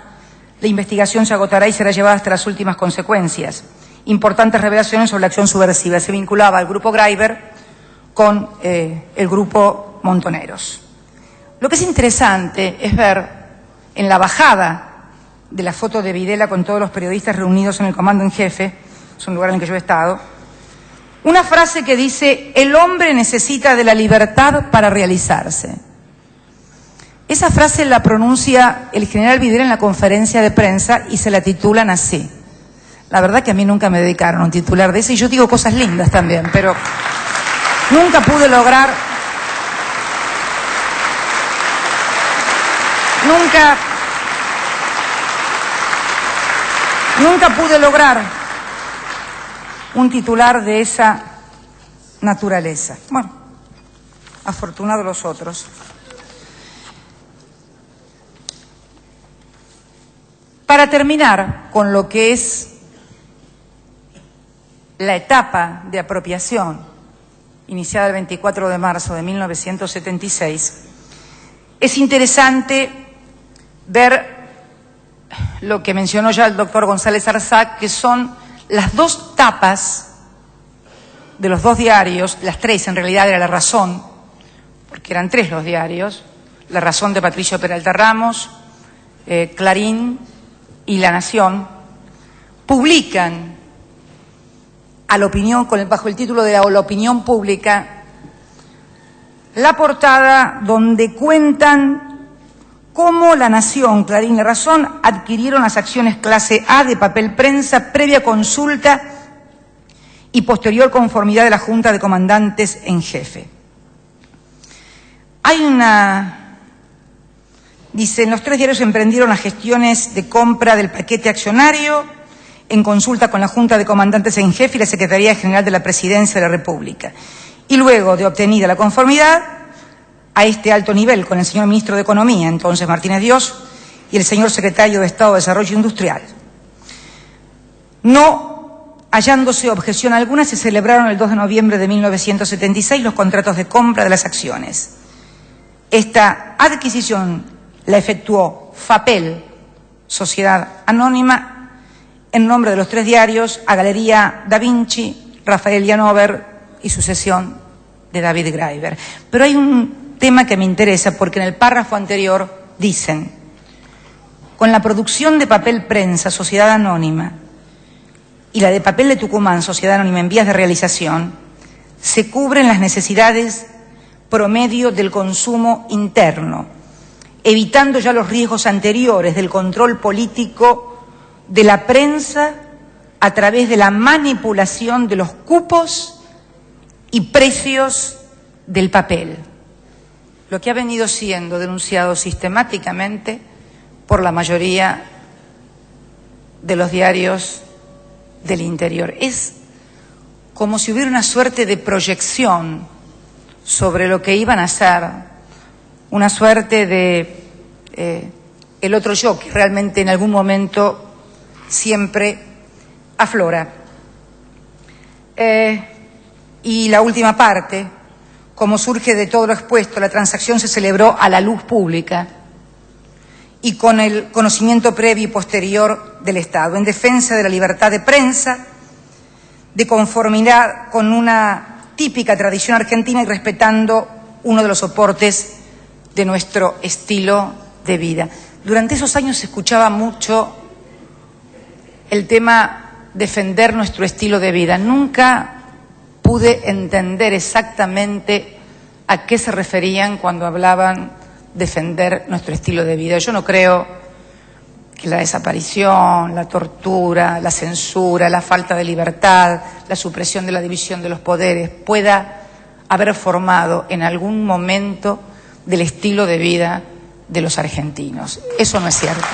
La investigación se agotará y será llevada hasta las últimas consecuencias. Importantes revelaciones sobre la acción subversiva. Se vinculaba al grupo Graiber con el grupo Montoneros. Lo que es interesante es ver en la bajada de la foto de Videla con todos los periodistas reunidos en el Comando en Jefe, es un lugar en el que yo he estado, una frase que dice: el hombre necesita de la libertad para realizarse. Esa frase la pronuncia el general Videla en la conferencia de prensa y se la titulan así. La verdad que a mí nunca me dedicaron a un titular de ese, y yo digo cosas lindas también, pero nunca pude lograr un titular de esa naturaleza. Bueno, afortunados los otros. Para terminar con lo que es la etapa de apropiación iniciada el 24 de marzo de 1976, es interesante ver lo que mencionó ya el doctor González Arzac, que son las dos tapas de los dos diarios, las tres en realidad era La Razón, porque eran tres los diarios, La Razón de Patricio Peralta Ramos, Clarín y La Nación, publican a la opinión, bajo el título de la opinión pública, la portada donde cuentan cómo La Nación, Clarín y La Razón adquirieron las acciones clase A de Papel Prensa previa consulta y posterior conformidad de la Junta de Comandantes en Jefe. Dicen, los 3 diarios emprendieron las gestiones de compra del paquete accionario en consulta con la Junta de Comandantes en Jefe y la Secretaría General de la Presidencia de la República. Y luego de obtenida la conformidad a este alto nivel con el señor Ministro de Economía, entonces Martínez Dios, y el señor Secretario de Estado de Desarrollo Industrial, no hallándose objeción alguna, se celebraron el 2 de noviembre de 1976 los contratos de compra de las acciones. Esta adquisición la efectuó FAPEL, Sociedad Anónima, en nombre de los 3 diarios, a Galería Da Vinci, Rafael Llanover y sucesión de David Graeber. Pero hay un tema que me interesa porque en el párrafo anterior dicen: con la producción de Papel Prensa, Sociedad Anónima, y la de Papel de Tucumán, Sociedad Anónima, en vías de realización, se cubren las necesidades promedio del consumo interno, evitando ya los riesgos anteriores del control político de la prensa a través de la manipulación de los cupos y precios del papel, lo que ha venido siendo denunciado sistemáticamente por la mayoría de los diarios del interior. Es como si hubiera una suerte de proyección sobre lo que iban a hacer, una suerte de el otro yo, que realmente en algún momento siempre aflora. Y la última parte, como surge de todo lo expuesto, la transacción se celebró a la luz pública y con el conocimiento previo y posterior del Estado, en defensa de la libertad de prensa, de conformidad con una típica tradición argentina y respetando uno de los soportes de nuestro estilo de vida. Durante esos años se escuchaba mucho el tema defender nuestro estilo de vida. Nunca pude entender exactamente a qué se referían cuando hablaban defender nuestro estilo de vida. Yo no creo que la desaparición, la tortura, la censura, la falta de libertad, la supresión de la división de los poderes pueda haber formado en algún momento del estilo de vida de los argentinos. Eso no es cierto.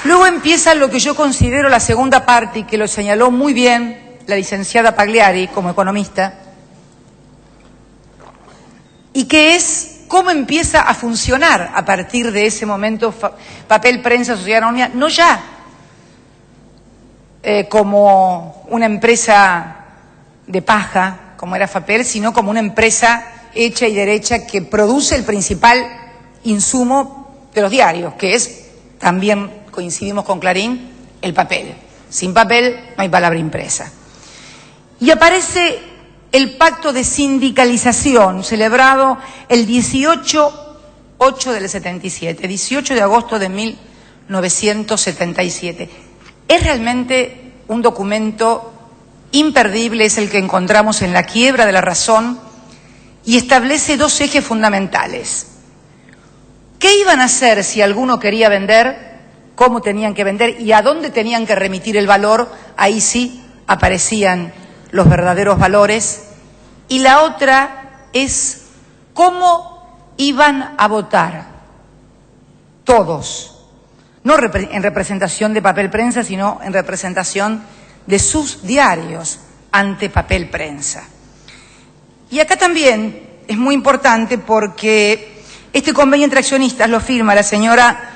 Luego empieza lo que yo considero la segunda parte, y que lo señaló muy bien la licenciada Pagliari como economista, y que es cómo empieza a funcionar a partir de ese momento Papel Prensa, Sociedad Anónima, no ya como una empresa de paja, como era Fapel, sino como una empresa hecha y derecha que produce el principal insumo de los diarios, que es, también coincidimos con Clarín, el papel. Sin papel no hay palabra impresa. Y aparece el pacto de sindicalización, celebrado el 18 del 77, 18 de agosto de 1977. Es realmente un documento imperdible, es el que encontramos en La quiebra de la razón, y establece 2 ejes fundamentales. ¿Qué iban a hacer si alguno quería vender? ¿Cómo tenían que vender? ¿Y a dónde tenían que remitir el valor? Ahí sí aparecían los verdaderos valores. Y la otra es cómo iban a votar todos, no en representación de Papel Prensa, sino en representación de sus diarios ante Papel Prensa. Y acá también es muy importante porque este convenio entre accionistas lo firma la señora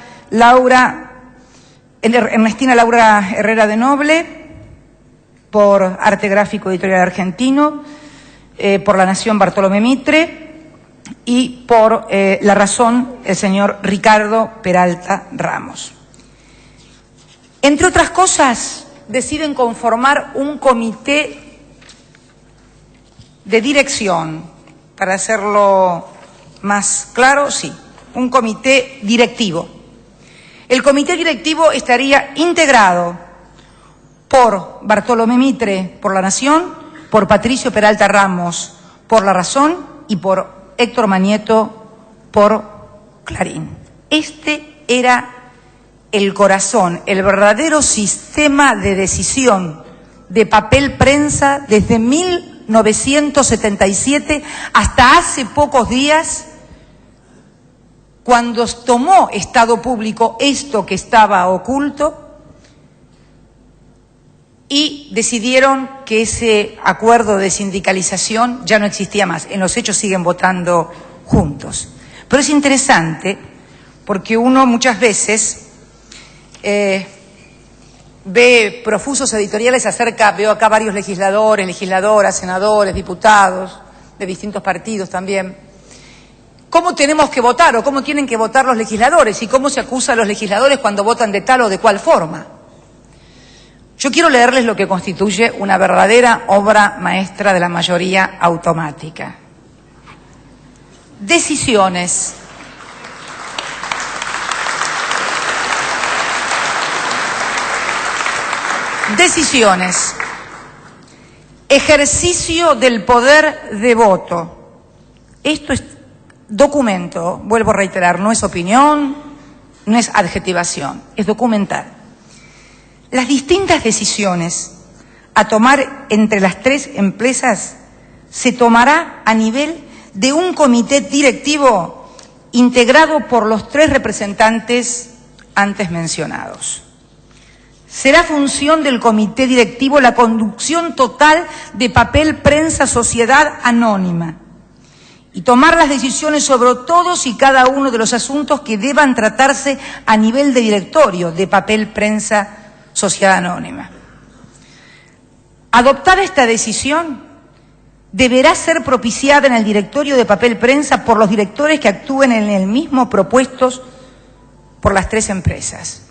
Ernestina Laura Herrera de Noble, por Arte Gráfico Editorial Argentino, por La Nación Bartolomé Mitre y por La Razón el señor Ricardo Peralta Ramos. Entre otras cosas, deciden conformar un comité de dirección, para hacerlo más claro, sí, un comité directivo. El comité directivo estaría integrado por Bartolomé Mitre, por La Nación, por Patricio Peralta Ramos, por La Razón, y por Héctor Manieto, por Clarín. Este era el corazón, el verdadero sistema de decisión de Papel Prensa desde 1977 hasta hace pocos días, cuando tomó Estado Público esto que estaba oculto y decidieron que ese acuerdo de sindicalización ya no existía más. En los hechos siguen votando juntos. Pero es interesante porque uno muchas veces ve profusos editoriales acerca, veo acá varios legisladores, legisladoras, senadores, diputados de distintos partidos también, cómo tenemos que votar o cómo tienen que votar los legisladores y cómo se acusa a los legisladores cuando votan de tal o de cual forma. Yo quiero leerles lo que constituye una verdadera obra maestra de la mayoría automática. Decisiones. Decisiones. Ejercicio del poder de voto. Esto es documento, vuelvo a reiterar, no es opinión, no es adjetivación, es documental. Las distintas decisiones a tomar entre las tres empresas se tomará a nivel de un comité directivo integrado por los tres representantes antes mencionados. Será función del comité directivo la conducción total de Papel Prensa Sociedad Anónima y tomar las decisiones sobre todos y cada uno de los asuntos que deban tratarse a nivel de directorio de Papel Prensa Sociedad Anónima. Adoptada esta decisión, deberá ser propiciada en el directorio de Papel Prensa por los directores que actúen en el mismo propuestos por las tres empresas.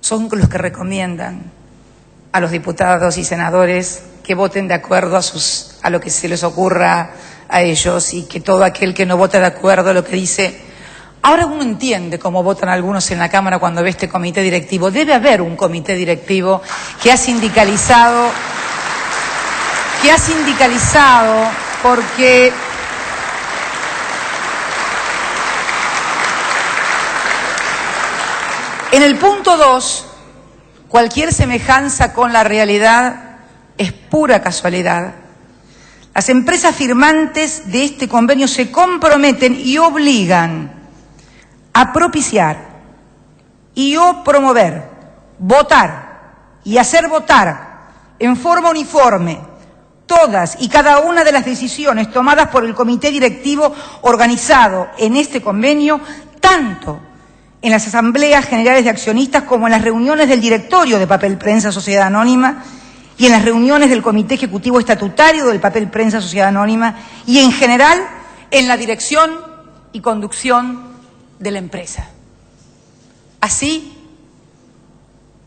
Son los que recomiendan a los diputados y senadores que voten de acuerdo a lo que se les ocurra a ellos y que todo aquel que no vote de acuerdo a lo que dice. Ahora uno entiende cómo votan algunos en la Cámara cuando ve este comité directivo. Debe haber un comité directivo que ha sindicalizado porque en el punto 2, cualquier semejanza con la realidad es pura casualidad. Las empresas firmantes de este convenio se comprometen y obligan a propiciar y o promover, votar y hacer votar en forma uniforme todas y cada una de las decisiones tomadas por el comité directivo organizado en este convenio, tanto en las asambleas generales de accionistas como en las reuniones del directorio de Papel Prensa Sociedad Anónima y en las reuniones del comité ejecutivo estatutario del Papel Prensa Sociedad Anónima y en general en la dirección y conducción de la empresa. Así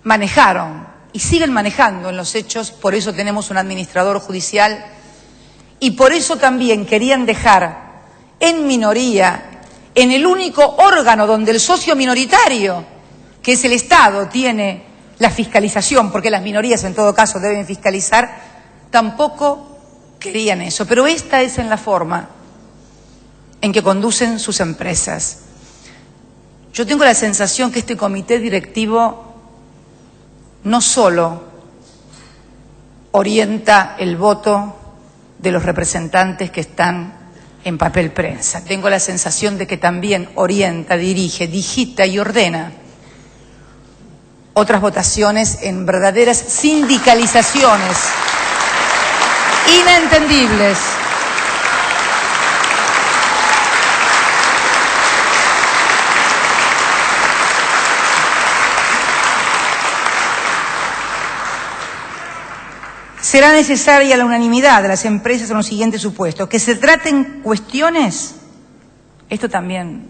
manejaron y siguen manejando en los hechos, por eso tenemos un administrador judicial y por eso también querían dejar en minoría, en el único órgano donde el socio minoritario, que es el Estado, tiene la fiscalización, porque las minorías en todo caso deben fiscalizar, tampoco querían eso. Pero esta es en la forma en que conducen sus empresas. Yo tengo la sensación que este comité directivo no solo orienta el voto de los representantes que están en Papel Prensa, tengo la sensación de que también orienta, dirige, digita y ordena otras votaciones en verdaderas sindicalizaciones inentendibles. Será necesaria la unanimidad de las empresas en los siguientes supuestos. Que se traten cuestiones, esto también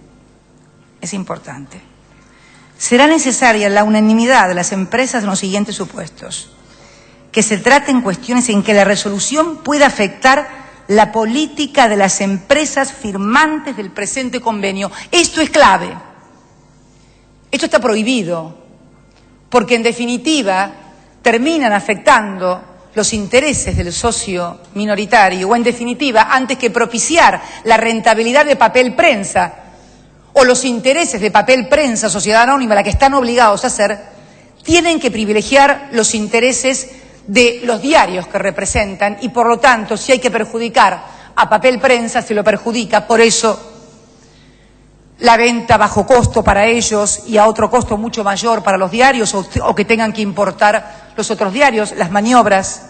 es importante. Será necesaria la unanimidad de las empresas en los siguientes supuestos. Que se traten cuestiones en que la resolución pueda afectar la política de las empresas firmantes del presente convenio. Esto es clave. Esto está prohibido, porque en definitiva terminan afectando los intereses del socio minoritario, o en definitiva, antes que propiciar la rentabilidad de Papel Prensa o los intereses de Papel Prensa, sociedad anónima, la que están obligados a hacer, tienen que privilegiar los intereses de los diarios que representan y, por lo tanto, si hay que perjudicar a Papel Prensa, se lo perjudica. Por eso, la venta bajo costo para ellos y a otro costo mucho mayor para los diarios, o que tengan que importar los otros diarios, las maniobras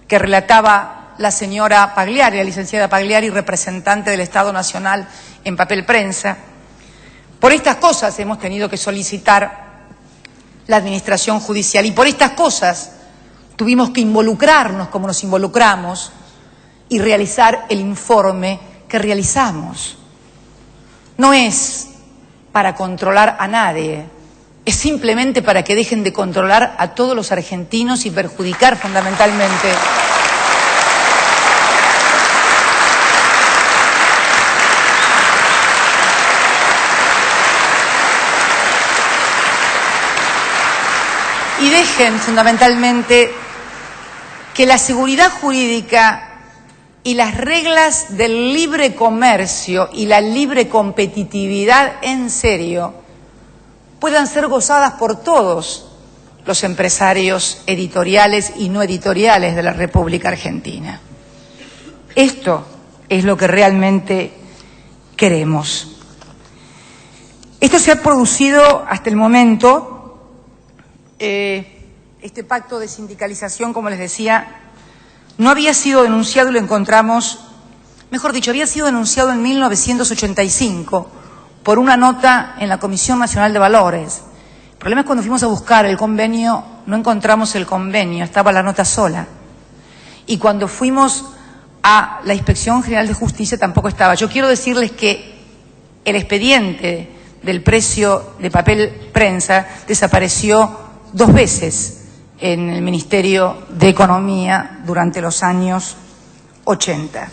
que relataba la señora Pagliari, la licenciada Pagliari, representante del Estado Nacional en Papel Prensa. Por estas cosas hemos tenido que solicitar la administración judicial y por estas cosas tuvimos que involucrarnos como nos involucramos y realizar el informe que realizamos. No es para controlar a nadie, es simplemente para que dejen de controlar a todos los argentinos y perjudicar fundamentalmente y dejen fundamentalmente que la seguridad jurídica y las reglas del libre comercio y la libre competitividad en serio puedan ser gozadas por todos los empresarios editoriales y no editoriales de la República Argentina. Esto es lo que realmente queremos. Esto se ha producido hasta el momento. Este pacto de sindicalización, como les decía, no había sido denunciado y lo encontramos, mejor dicho, había sido denunciado en 1985 por una nota en la Comisión Nacional de Valores. El problema es cuando fuimos a buscar el convenio, no encontramos el convenio, estaba la nota sola. Y cuando fuimos a la Inspección General de Justicia tampoco estaba. Yo quiero decirles que el expediente del precio de Papel Prensa desapareció 2 veces en el Ministerio de Economía durante los años 80.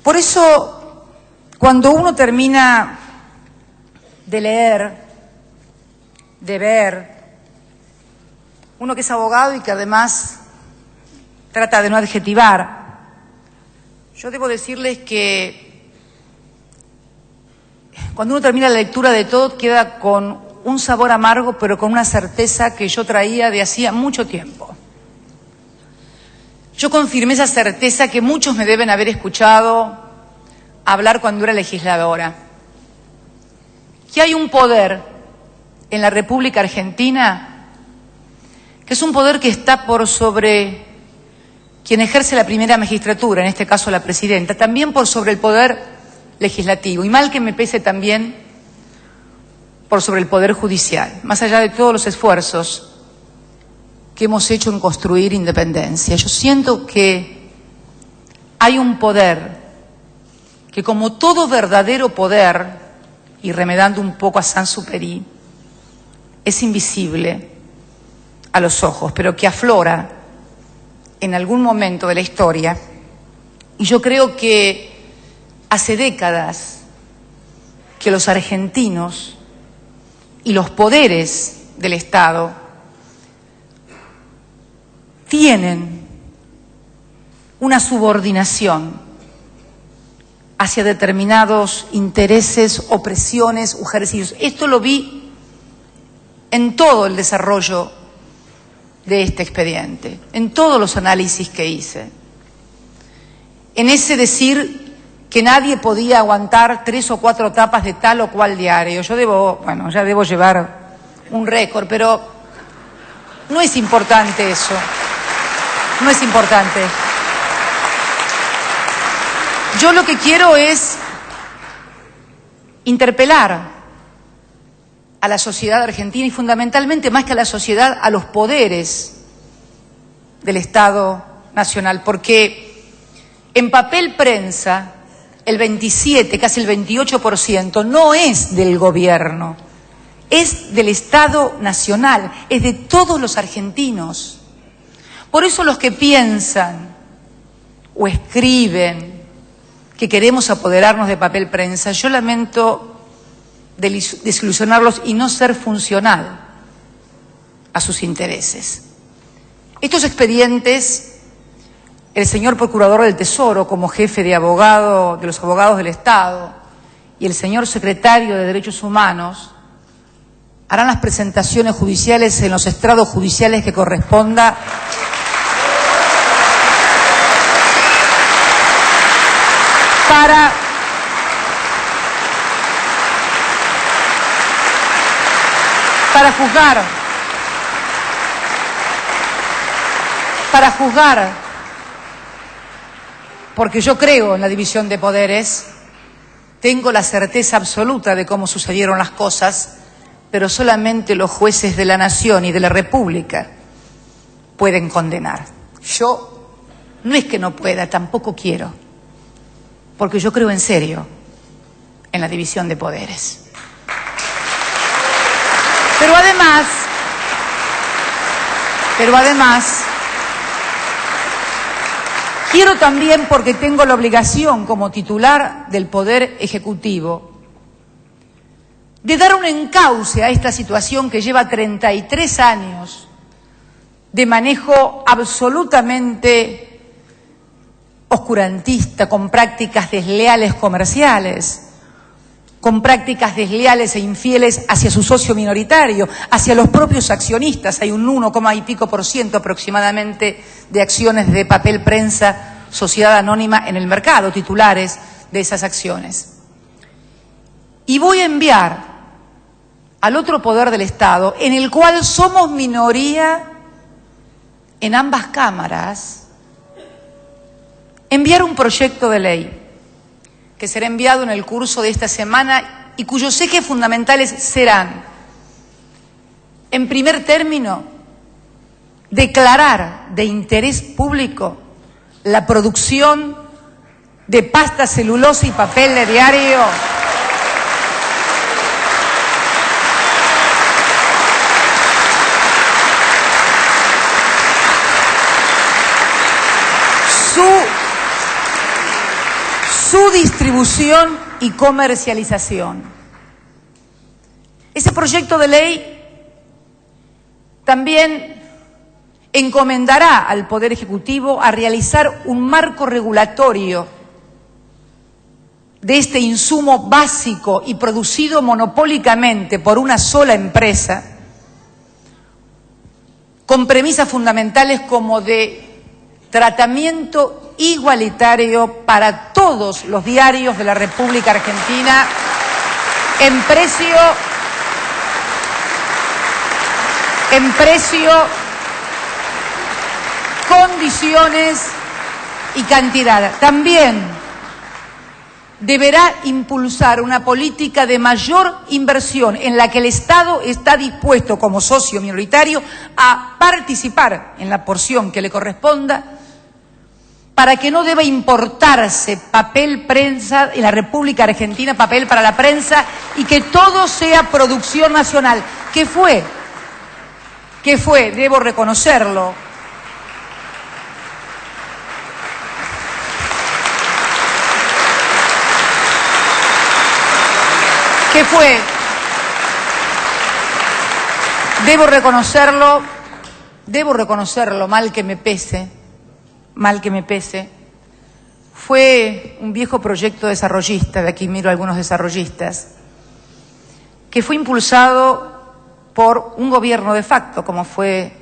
Por eso, cuando uno termina de leer, de ver, uno que es abogado y que además trata de no adjetivar, yo debo decirles que cuando uno termina la lectura de todo queda con un sabor amargo, pero con una certeza que yo traía de hacía mucho tiempo. Yo confirmé esa certeza que muchos me deben haber escuchado hablar cuando era legisladora. Que hay un poder en la República Argentina que es un poder que está por sobre quien ejerce la primera magistratura, en este caso la presidenta, también por sobre el poder legislativo, y mal que me pese también por sobre el Poder Judicial, más allá de todos los esfuerzos que hemos hecho en construir independencia. Yo siento que hay un poder que, como todo verdadero poder, y remedando un poco a Saint-Exupéry, es invisible a los ojos, pero que aflora en algún momento de la historia. Y yo creo que hace décadas que los argentinos y los poderes del Estado tienen una subordinación hacia determinados intereses, opresiones o ejercicios. Esto lo vi en todo el desarrollo de este expediente, en todos los análisis que hice, en ese decir que nadie podía aguantar 3 o 4 tapas de tal o cual diario. Yo ya debo llevar un récord, pero no es importante eso. No es importante. Yo lo que quiero es interpelar a la sociedad argentina y fundamentalmente, más que a la sociedad, a los poderes del Estado Nacional, porque en Papel Prensa el 27, casi el 28% no es del gobierno, es del Estado Nacional, es de todos los argentinos. Por eso los que piensan o escriben que queremos apoderarnos de Papel Prensa, yo lamento desilusionarlos y no ser funcional a sus intereses. Estos expedientes, el señor Procurador del Tesoro como jefe de los abogados del Estado y el señor Secretario de Derechos Humanos harán las presentaciones judiciales en los estrados judiciales que corresponda para juzgar, porque yo creo en la división de poderes, tengo la certeza absoluta de cómo sucedieron las cosas, pero solamente los jueces de la Nación y de la República pueden condenar. Yo no es que no pueda, tampoco quiero, porque yo creo en serio en la división de poderes. Pero además, quiero también, porque tengo la obligación como titular del Poder Ejecutivo, de dar un encauce a esta situación que lleva 33 años de manejo absolutamente oscurantista, con prácticas desleales comerciales, con prácticas desleales e infieles hacia su socio minoritario, hacia los propios accionistas. Hay un 1, y pico % aproximadamente de acciones de Papel Prensa, sociedad anónima en el mercado, titulares de esas acciones. Y voy a enviar al otro poder del Estado, en el cual somos minoría en ambas cámaras, enviar un proyecto de ley que será enviado en el curso de esta semana y cuyos ejes fundamentales serán, en primer término, declarar de interés público la producción de pasta, celulosa y papel de diario su distribución y comercialización. Ese proyecto de ley también encomendará al Poder Ejecutivo a realizar un marco regulatorio de este insumo básico y producido monopólicamente por una sola empresa, con premisas fundamentales como de tratamiento igualitario para todos los diarios de la República Argentina en precio, condiciones y cantidad. También deberá impulsar una política de mayor inversión en la que el Estado está dispuesto como socio minoritario a participar en la porción que le corresponda, para que no deba importarse papel prensa en la República Argentina, papel para la prensa, y que todo sea producción nacional. ¿Qué fue? Debo reconocerlo. ¿Qué fue? Debo reconocerlo, mal que me pese, fue un viejo proyecto desarrollista, de aquí miro a algunos desarrollistas, que fue impulsado por un gobierno de facto, como fue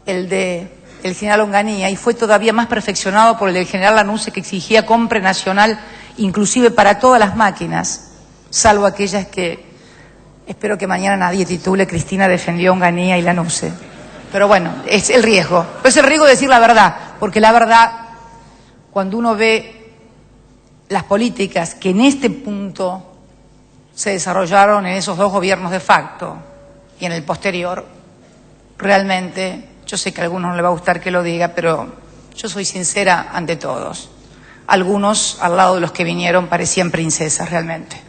el del general Onganía, y fue todavía más perfeccionado por el del general Lanusse, que exigía compra nacional, inclusive para todas las máquinas, salvo aquellas que espero que mañana nadie titule Cristina defendió a Onganía y Lanusse. Pero bueno, es el riesgo. Es el riesgo de decir la verdad, porque la verdad, cuando uno ve las políticas que en este punto se desarrollaron en esos dos gobiernos de facto y en el posterior, realmente, yo sé que a algunos no le va a gustar que lo diga, pero yo soy sincera ante todos. Algunos, al lado de los que vinieron, parecían princesas realmente.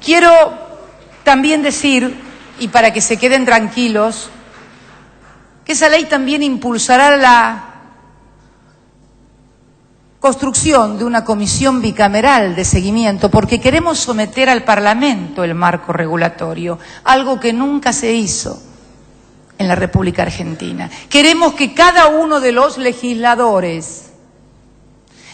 Quiero también decir, y para que se queden tranquilos, que esa ley también impulsará construcción de una comisión bicameral de seguimiento, porque queremos someter al Parlamento el marco regulatorio, algo que nunca se hizo en la República Argentina. Queremos que cada uno de los legisladores,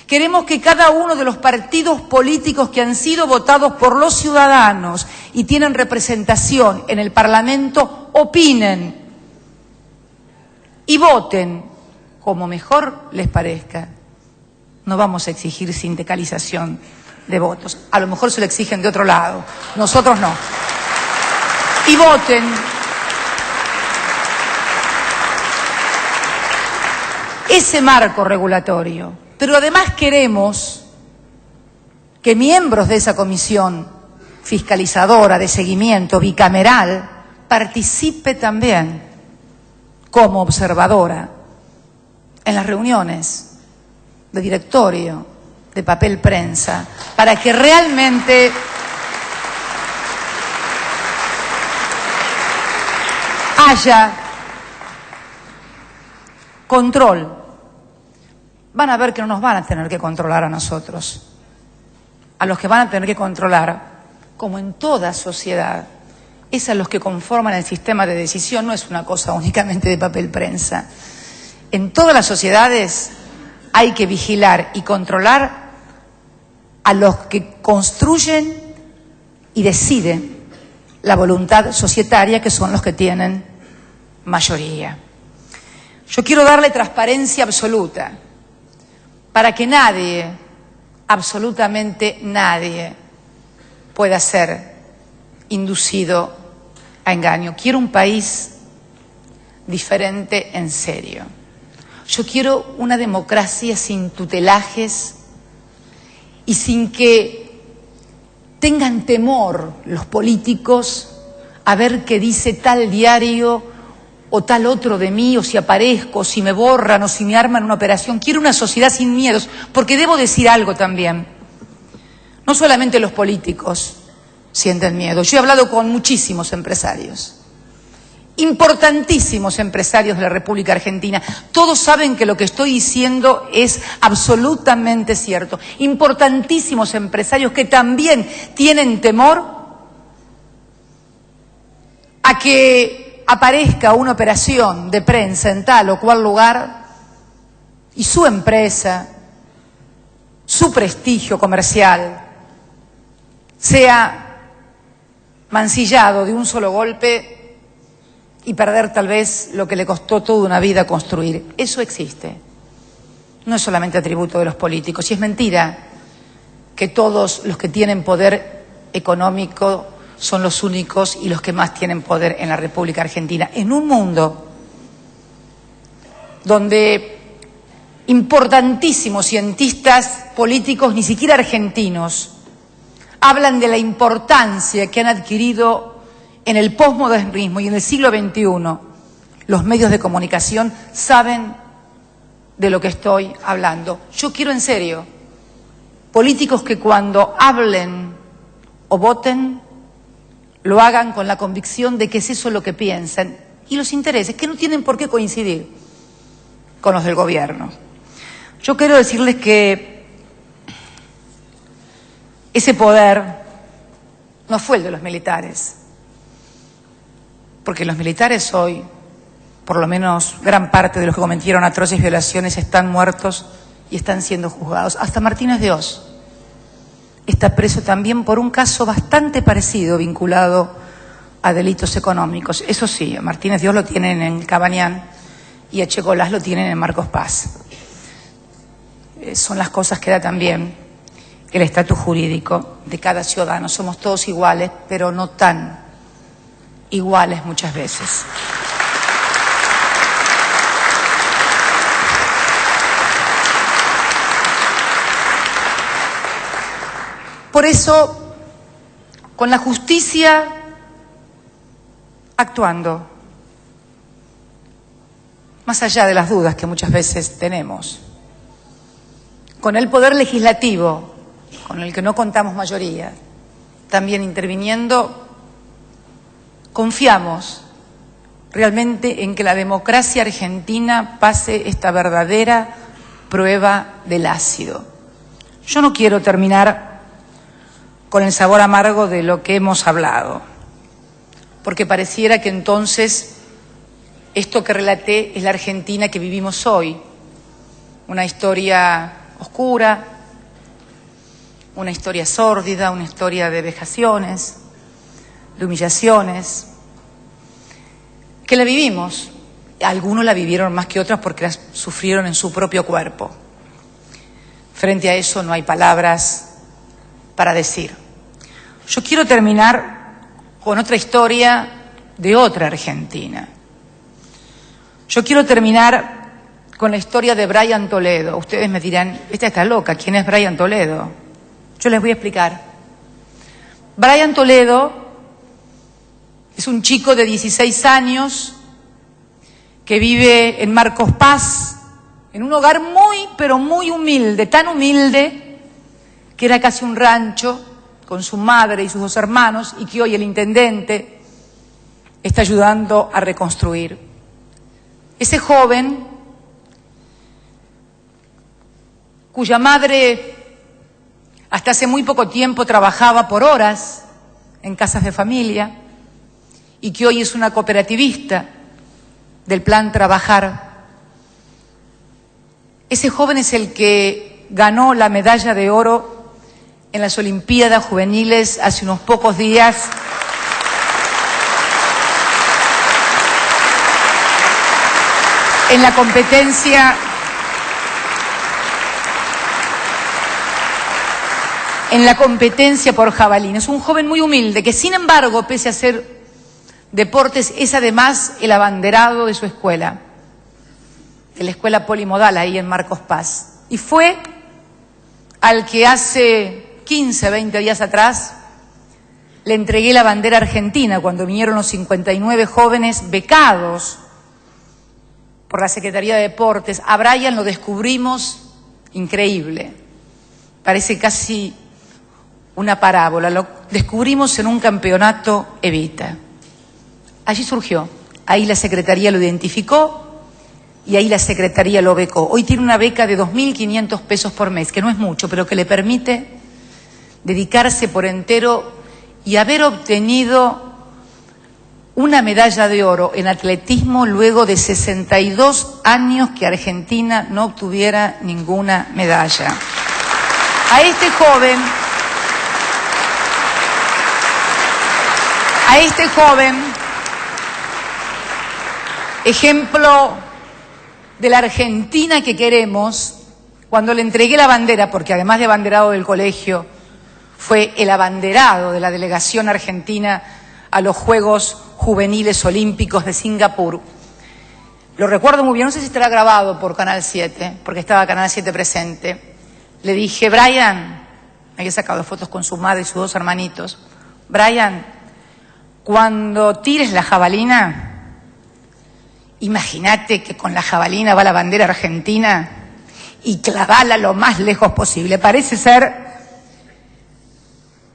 queremos que cada uno de los partidos políticos que han sido votados por los ciudadanos y tienen representación en el Parlamento opinen y voten como mejor les parezca. No vamos a exigir sindicalización de votos. A lo mejor se lo exigen de otro lado. Nosotros no. Y voten. Ese marco regulatorio. Pero además queremos que miembros de esa comisión fiscalizadora de seguimiento bicameral participe también como observadora en las reuniones de directorio, de Papel Prensa, para que realmente haya control. Van a ver que no nos van a tener que controlar a nosotros. A los que van a tener que controlar, como en toda sociedad, es a los que conforman el sistema de decisión, no es una cosa únicamente de Papel Prensa. En todas las sociedades hay que vigilar y controlar a los que construyen y deciden la voluntad societaria, que son los que tienen mayoría. Yo quiero darle transparencia absoluta para que nadie, absolutamente nadie, pueda ser inducido a engaño. Quiero un país diferente en serio. Yo quiero una democracia sin tutelajes y sin que tengan temor los políticos a ver qué dice tal diario o tal otro de mí, o si aparezco, o si me borran, o si me arman una operación. Quiero una sociedad sin miedos, porque debo decir algo también. No solamente los políticos sienten miedo. Yo he hablado con muchísimos empresarios. Importantísimos empresarios de la República Argentina. Todos saben que lo que estoy diciendo es absolutamente cierto. Importantísimos empresarios que también tienen temor a que aparezca una operación de prensa en tal o cual lugar y su empresa, su prestigio comercial, sea mancillado de un solo golpe y perder tal vez lo que le costó toda una vida construir. Eso existe. No es solamente atributo de los políticos. Y es mentira que todos los que tienen poder económico son los únicos y los que más tienen poder en la República Argentina. En un mundo donde importantísimos cientistas políticos, ni siquiera argentinos, hablan de la importancia que han adquirido en el posmodernismo y en el siglo XXI, los medios de comunicación saben de lo que estoy hablando. Yo quiero en serio políticos que cuando hablen o voten, lo hagan con la convicción de que es eso lo que piensan y los intereses, que no tienen por qué coincidir con los del gobierno. Yo quiero decirles que ese poder no fue el de los militares, porque los militares hoy, por lo menos gran parte de los que cometieron atroces violaciones, están muertos y están siendo juzgados. Hasta Martínez de Oz está preso también por un caso bastante parecido vinculado a delitos económicos. Eso sí, a Martínez de Oz lo tienen en Cabañán y a Checolás lo tienen en Marcos Paz. Son las cosas que da también el estatus jurídico de cada ciudadano. Somos todos iguales, pero no tan iguales muchas veces. Por eso, con la justicia actuando, más allá de las dudas que muchas veces tenemos, con el poder legislativo, con el que no contamos mayoría, también interviniendo, confiamos realmente en que la democracia argentina pase esta verdadera prueba del ácido. Yo no quiero terminar con el sabor amargo de lo que hemos hablado, porque pareciera que entonces esto que relaté es la Argentina que vivimos hoy, una historia oscura, una historia sórdida, una historia de vejaciones, de humillaciones, que la vivimos. Algunos la vivieron más que otros porque la sufrieron en su propio cuerpo. Frente a eso no hay palabras para decir. Yo quiero terminar con otra historia de otra Argentina. Yo quiero terminar con la historia de Brian Toledo. Ustedes me dirán, esta está loca, ¿quién es Brian Toledo? Yo les voy a explicar. Brian Toledo es un chico de 16 años que vive en Marcos Paz, en un hogar muy, pero muy humilde, tan humilde que era casi un rancho, con su madre y sus 2 hermanos, y que hoy el intendente está ayudando a reconstruir. Ese joven, cuya madre hasta hace muy poco tiempo trabajaba por horas en casas de familia y que hoy es una cooperativista del Plan Trabajar. Ese joven es el que ganó la medalla de oro en las Olimpiadas Juveniles hace unos pocos días. En la competencia por jabalina. Es un joven muy humilde que, sin embargo, pese a hacer deportes, es además el abanderado de su escuela, de la escuela polimodal ahí en Marcos Paz. Y fue al que hace 15, 20 días atrás le entregué la bandera argentina cuando vinieron los 59 jóvenes becados por la Secretaría de Deportes. A Brian lo descubrimos increíble, parece casi una parábola. Lo descubrimos en un campeonato Evita. Allí surgió, ahí la Secretaría lo identificó y ahí la Secretaría lo becó. Hoy tiene una beca de 2.500 pesos por mes, que no es mucho, pero que le permite dedicarse por entero y haber obtenido una medalla de oro en atletismo luego de 62 años que Argentina no obtuviera ninguna medalla. A este joven, ejemplo de la Argentina que queremos, cuando le entregué la bandera, porque además de abanderado del colegio, fue el abanderado de la delegación argentina a los Juegos Juveniles Olímpicos de Singapur. Lo recuerdo muy bien, no sé si estará grabado por Canal 7, porque estaba Canal 7 presente. Le dije, Brian, me había sacado fotos con su madre y sus 2 hermanitos, Brian, cuando tires la jabalina, imagínate que con la jabalina va la bandera argentina y clavala lo más lejos posible. Parece ser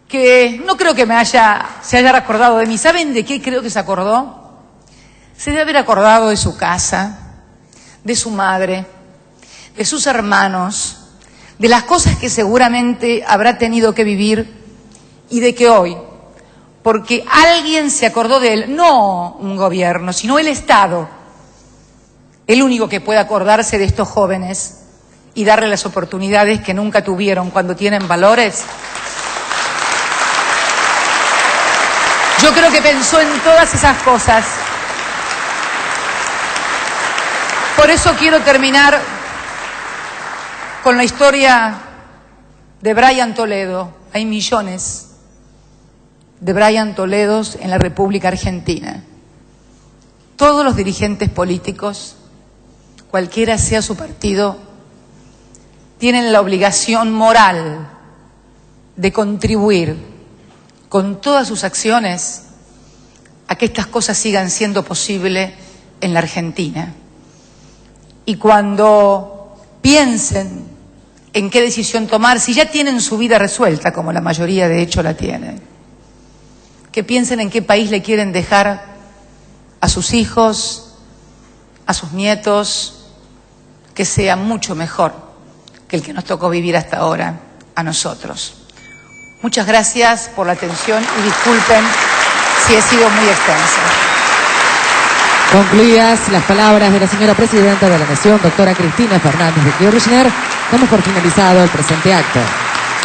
que no creo que se haya recordado de mí. ¿Saben de qué creo que se acordó? Se debe haber acordado de su casa, de su madre, de sus hermanos, de las cosas que seguramente habrá tenido que vivir y de que hoy, porque alguien se acordó de él, no un gobierno, sino el Estado, el único que puede acordarse de estos jóvenes y darle las oportunidades que nunca tuvieron cuando tienen valores. Yo creo que pensó en todas esas cosas. Por eso quiero terminar con la historia de Brian Toledo. Hay millones de Brian Toledos en la República Argentina. Todos los dirigentes políticos, cualquiera sea su partido, tienen la obligación moral de contribuir con todas sus acciones a que estas cosas sigan siendo posibles en la Argentina. Y cuando piensen en qué decisión tomar, si ya tienen su vida resuelta, como la mayoría de hecho la tienen, que piensen en qué país le quieren dejar a sus hijos, a sus nietos, que sea mucho mejor que el que nos tocó vivir hasta ahora a nosotros. Muchas gracias por la atención y disculpen si he sido muy extensa. Concluidas las palabras de la señora Presidenta de la Nación, doctora Cristina Fernández de Kirchner, damos por finalizado el presente acto.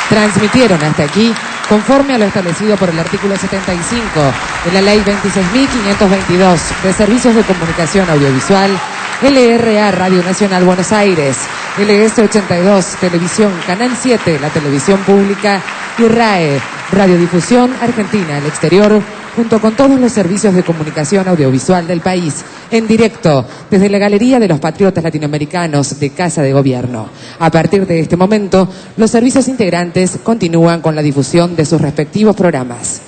Transmitieron hasta aquí, conforme a lo establecido por el artículo 75 de la Ley 26.522 de Servicios de Comunicación Audiovisual, LRA Radio Nacional Buenos Aires, LS82 Televisión Canal 7, la televisión pública, y RAE Radiodifusión Argentina al exterior, junto con todos los servicios de comunicación audiovisual del país, en directo desde la Galería de los Patriotas Latinoamericanos de Casa de Gobierno. A partir de este momento, los servicios integrantes continúan con la difusión de sus respectivos programas.